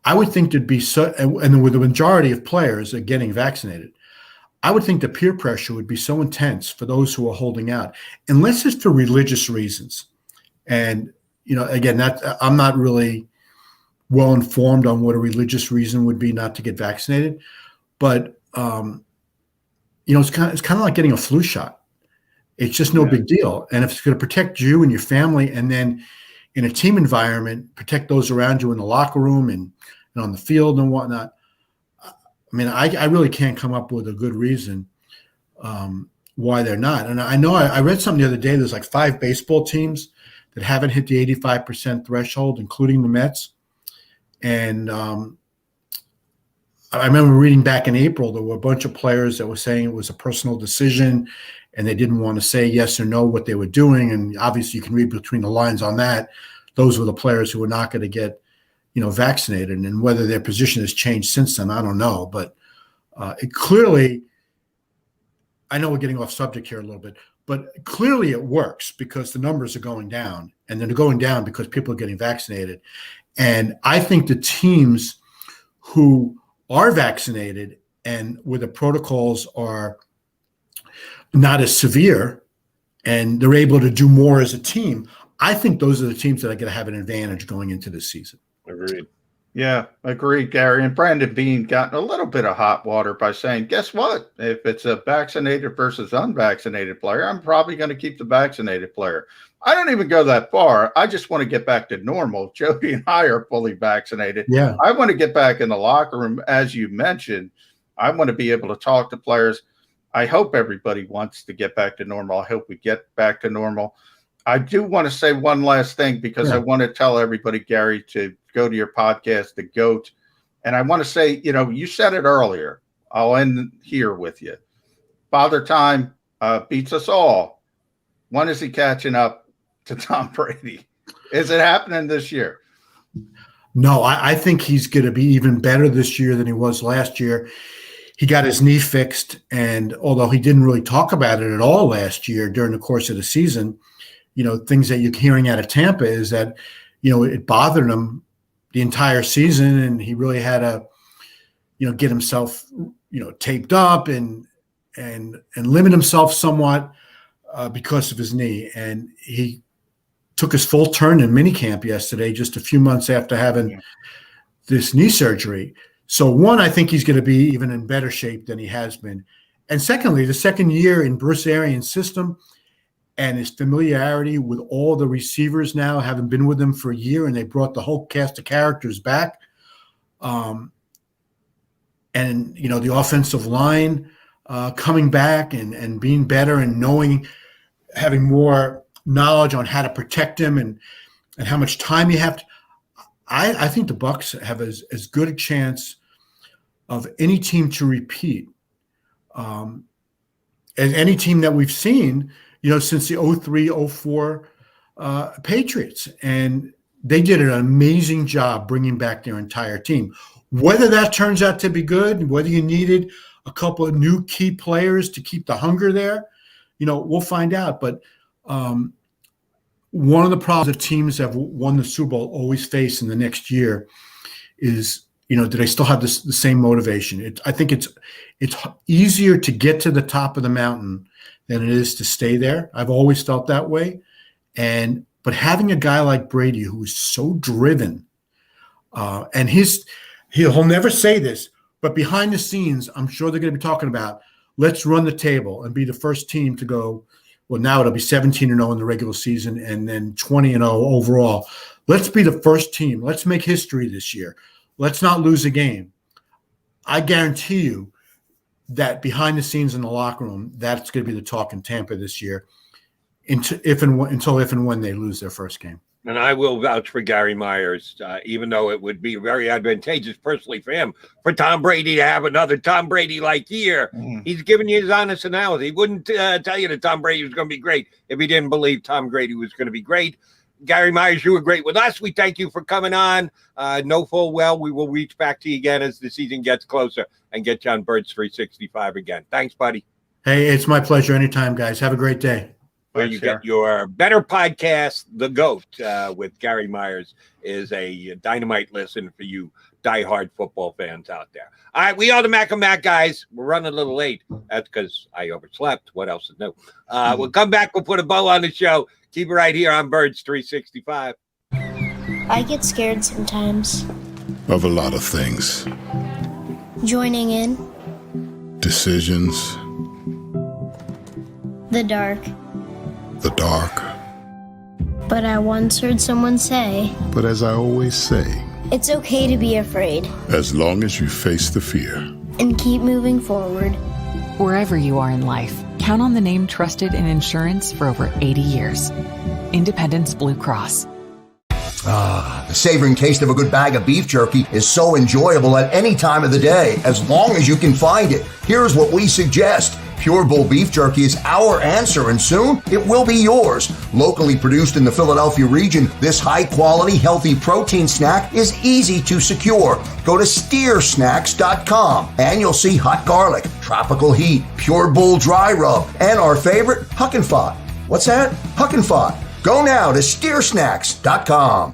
I would think there'd be and with the majority of players are getting vaccinated, I would think the peer pressure would be so intense for those who are holding out, unless it's for religious reasons. And, again, I'm not really well informed on what a religious reason would be not to get vaccinated, but it's kind of like getting a flu shot. It's just no big deal. And if it's going to protect you and your family, and then in a team environment, protect those around you in the locker room and on the field and whatnot, I really can't come up with a good reason why they're not. And I know I read something the other day. There's like 5 baseball teams that haven't hit the 85% threshold, including the Mets. And I remember reading back in April, there were a bunch of players that were saying it was a personal decision and they didn't want to say yes or no what they were doing. And obviously you can read between the lines on that. Those were the players who were not going to get, vaccinated. And whether their position has changed since then, I don't know. But it clearly, I know we're getting off subject here a little bit, but clearly it works because the numbers are going down, and they're going down because people are getting vaccinated. And I think the teams who are vaccinated and where the protocols are not as severe and they're able to do more as a team, I think those are the teams that are going to have an advantage going into this season. Agreed. Yeah, agreed, Gary. And Brandon Beane got in a little bit of hot water by saying, guess what? If it's a vaccinated versus unvaccinated player, I'm probably going to keep the vaccinated player. I don't even go that far. I just want to get back to normal. Jody and I are fully vaccinated. Yeah. I want to get back in the locker room. As you mentioned, I want to be able to talk to players. I hope everybody wants to get back to normal. I hope we get back to normal. I do want to say one last thing because I want to tell everybody, Gary, to go to your podcast, The GOAT. And I want to say, you said it earlier. I'll end here with you. Father Time beats us all. When is he catching up to Tom Brady? Is it happening this year? No, I think he's going to be even better this year than he was last year. He got his knee fixed, and although he didn't really talk about it at all last year during the course of the season, things that you're hearing out of Tampa is that, it bothered him the entire season, and he really had to, get himself, taped up and limit himself somewhat because of his knee. And he took his full turn in minicamp yesterday, just a few months after having this knee surgery. So one, I think he's going to be even in better shape than he has been. And secondly, the second year in Bruce Arians' system and his familiarity with all the receivers now, having been with them for a year, and they brought the whole cast of characters back. And, the offensive line coming back and being better and having more knowledge on how to protect him and how much time you have to. I think the Bucs have as good a chance of any team to repeat as any team that we've seen, since the 03-04 Patriots. And they did an amazing job bringing back their entire team. Whether that turns out to be good, whether you needed a couple of new key players to keep the hunger there, we'll find out. But one of the problems that teams that have won the Super Bowl always face in the next year is, do they still have the same motivation? I think it's easier to get to the top of the mountain than it is to stay there. I've always felt that way. But having a guy like Brady who is so driven, and he'll never say this, but behind the scenes, I'm sure they're going to be talking about, let's run the table and be the first team to go. Well, now it'll be 17-0 in the regular season and then 20-0 overall. Let's be the first team. Let's make history this year. Let's not lose a game. I guarantee you that behind the scenes in the locker room, that's going to be the talk in Tampa this year until if and when they lose their first game. And I will vouch for Gary Myers, even though it would be very advantageous personally for him, for Tom Brady to have another Tom Brady-like year. He's giving you his honest analysis. He wouldn't tell you that Tom Brady was going to be great if he didn't believe Tom Brady was going to be great. Gary Myers, you were great with us. We thank you for coming on. Know full well we will reach back to you again as the season gets closer and get you on Birds 365 again. Thanks, buddy. Hey, it's my pleasure. Anytime, guys. Have a great day. Where you get your better podcast, The GOAT, with Gary Myers, is a dynamite listen for you diehard football fans out there. All right, we are the Mac and Mac guys. We're running a little late. That's because I overslept. What else is new? We'll come back. We'll put a bow on the show. Keep it right here on Birds 365. I get scared sometimes. Of a lot of things. Joining in. Decisions. The dark. The dark. But I once heard someone say, But as I always say, it's okay to be afraid. as long as you face the fear. And keep moving forward. Wherever you are in life, count on the name trusted in insurance for over 80 years. Independence Blue Cross. The savoring taste of a good bag of beef jerky is so enjoyable at any time of the day, as long as you can find it. Here's what we suggest. Pure Bull Beef Jerky is our answer, and soon it will be yours. Locally produced in the Philadelphia region, this high-quality, healthy protein snack is easy to secure. Go to steersnacks.com, and you'll see hot garlic, tropical heat, Pure Bull dry rub, and our favorite, Huck and Fod. What's that? Huck and Fod. Go now to steersnacks.com.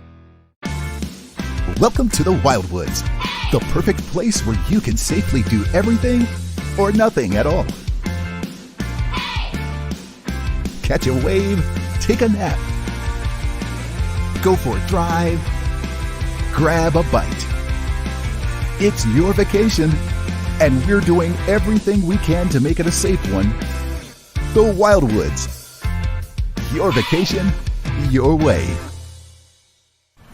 Welcome to the Wildwoods, the perfect place where you can safely do everything or nothing at all. Catch a wave, take a nap, go for a drive, grab a bite. It's your vacation, and we're doing everything we can to make it a safe one. The Wildwoods. Your vacation, your way.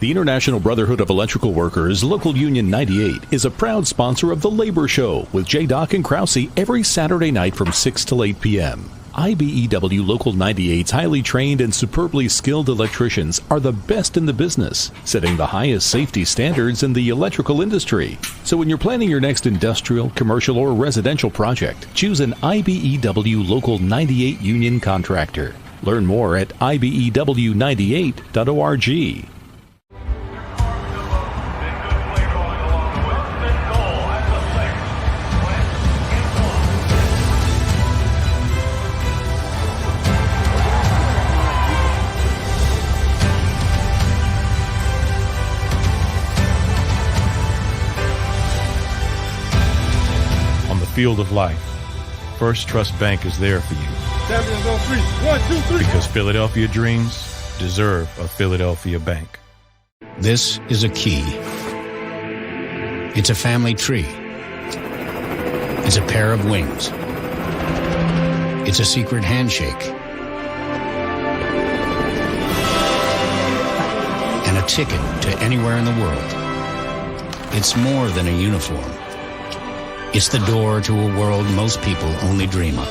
The International Brotherhood of Electrical Workers, Local Union 98, is a proud sponsor of The Labor Show with J. and Krause every Saturday night from 6 till 8 p.m. IBEW Local 98's highly trained and superbly skilled electricians are the best in the business, setting the highest safety standards in the electrical industry. So when you're planning your next industrial, commercial, or residential project, choose an IBEW Local 98 union contractor. Learn more at ibew98.org. Field of life, First Trust Bank is there for you. Champions on three. 1, 2, 3. Because Philadelphia dreams deserve a Philadelphia bank. This is a key. It's a family tree. It's a pair of wings. It's a secret handshake. And a ticket to anywhere in the world. It's more than a uniform. It's the door to a world most people only dream of.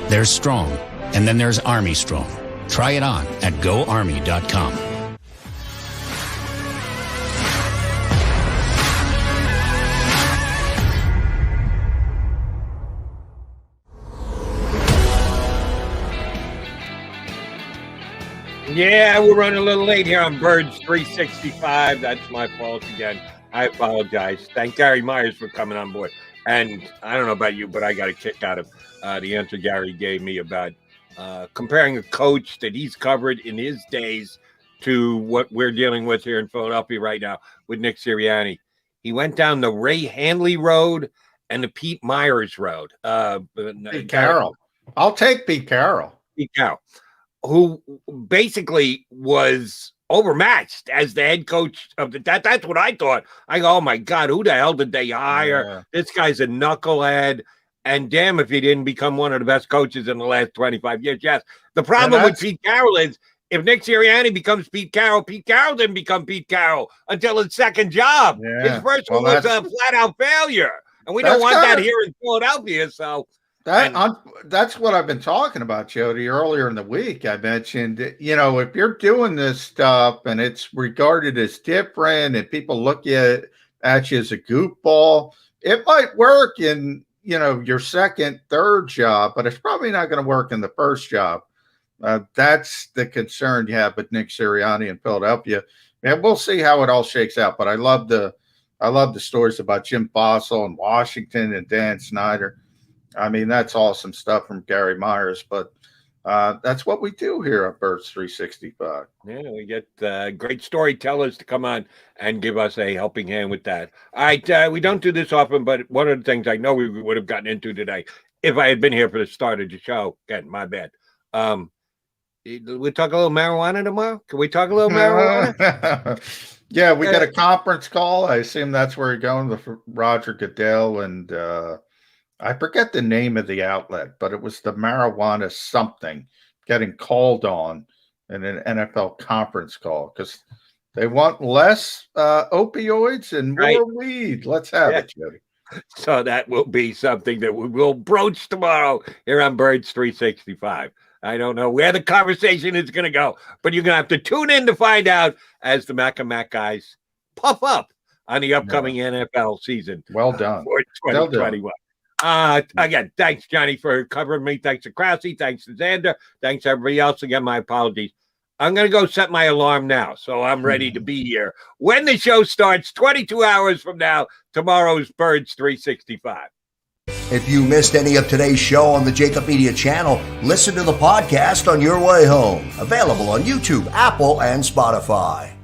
There's Strong, and then there's Army Strong. Try it on at GoArmy.com. Yeah, we're running a little late here on Birds 365. That's my fault again. I apologize. Thank Gary Myers for coming on board. And I don't know about you, but I got a kick out of the answer Gary gave me about comparing a coach that he's covered in his days to what we're dealing with here in Philadelphia right now with Nick Sirianni. He went down the Ray Handley road and the Pete Myers road. Pete Carroll. I'll take Pete Carroll. Pete Carroll, who basically was overmatched as the head coach of that's what I thought. I go, oh my God, who the hell did they hire? Yeah. This guy's a knucklehead. And damn if he didn't become one of the best coaches in the last 25 years. Yes. The problem with Pete Carroll is if Nick Sirianni becomes Pete Carroll didn't become Pete Carroll until his second job. Yeah. His first one was a flat-out failure. And we don't want that here in Philadelphia. So that's what I've been talking about, Jody. Earlier in the week, I mentioned, you know, if you're doing this stuff and it's regarded as different and people look at you as a goofball, it might work in, you know, your second, third job, but it's probably not going to work in the first job. That's the concern you have with Nick Sirianni in Philadelphia. And we'll see how it all shakes out. But I love the stories about Jim Fossil and Washington and Dan Snyder. I mean, that's awesome stuff from Gary Myers. But that's what we do here at Birds 365. Yeah, we get great storytellers to come on and give us a helping hand with that. All right, we don't do this often, but one of the things I know we would have gotten into today, if I had been here for the start of the show, again, my bad. We talk a little marijuana tomorrow? Can we talk a little marijuana? Yeah, we got a conference call. I assume that's where you're going with Roger Goodell, and I forget the name of the outlet, but it was the marijuana something getting called on in an NFL conference call because they want less opioids and more weed. Let's have it, Jody. So that will be something that we will broach tomorrow here on Birds 365. I don't know where the conversation is going to go, but you're going to have to tune in to find out as the Mac and Mac guys puff up on the upcoming NFL season. Well done. For 2021. Again, thanks, Johnny, for covering me. Thanks to Kracz. Thanks to Xander. Thanks to everybody else. Again, my apologies. I'm going to go set my alarm now, so I'm ready to be here when the show starts 22 hours from now. Tomorrow's Birds 365. If you missed any of today's show on the JAKIB Media channel, listen to the podcast on your way home. Available on YouTube, Apple, and Spotify.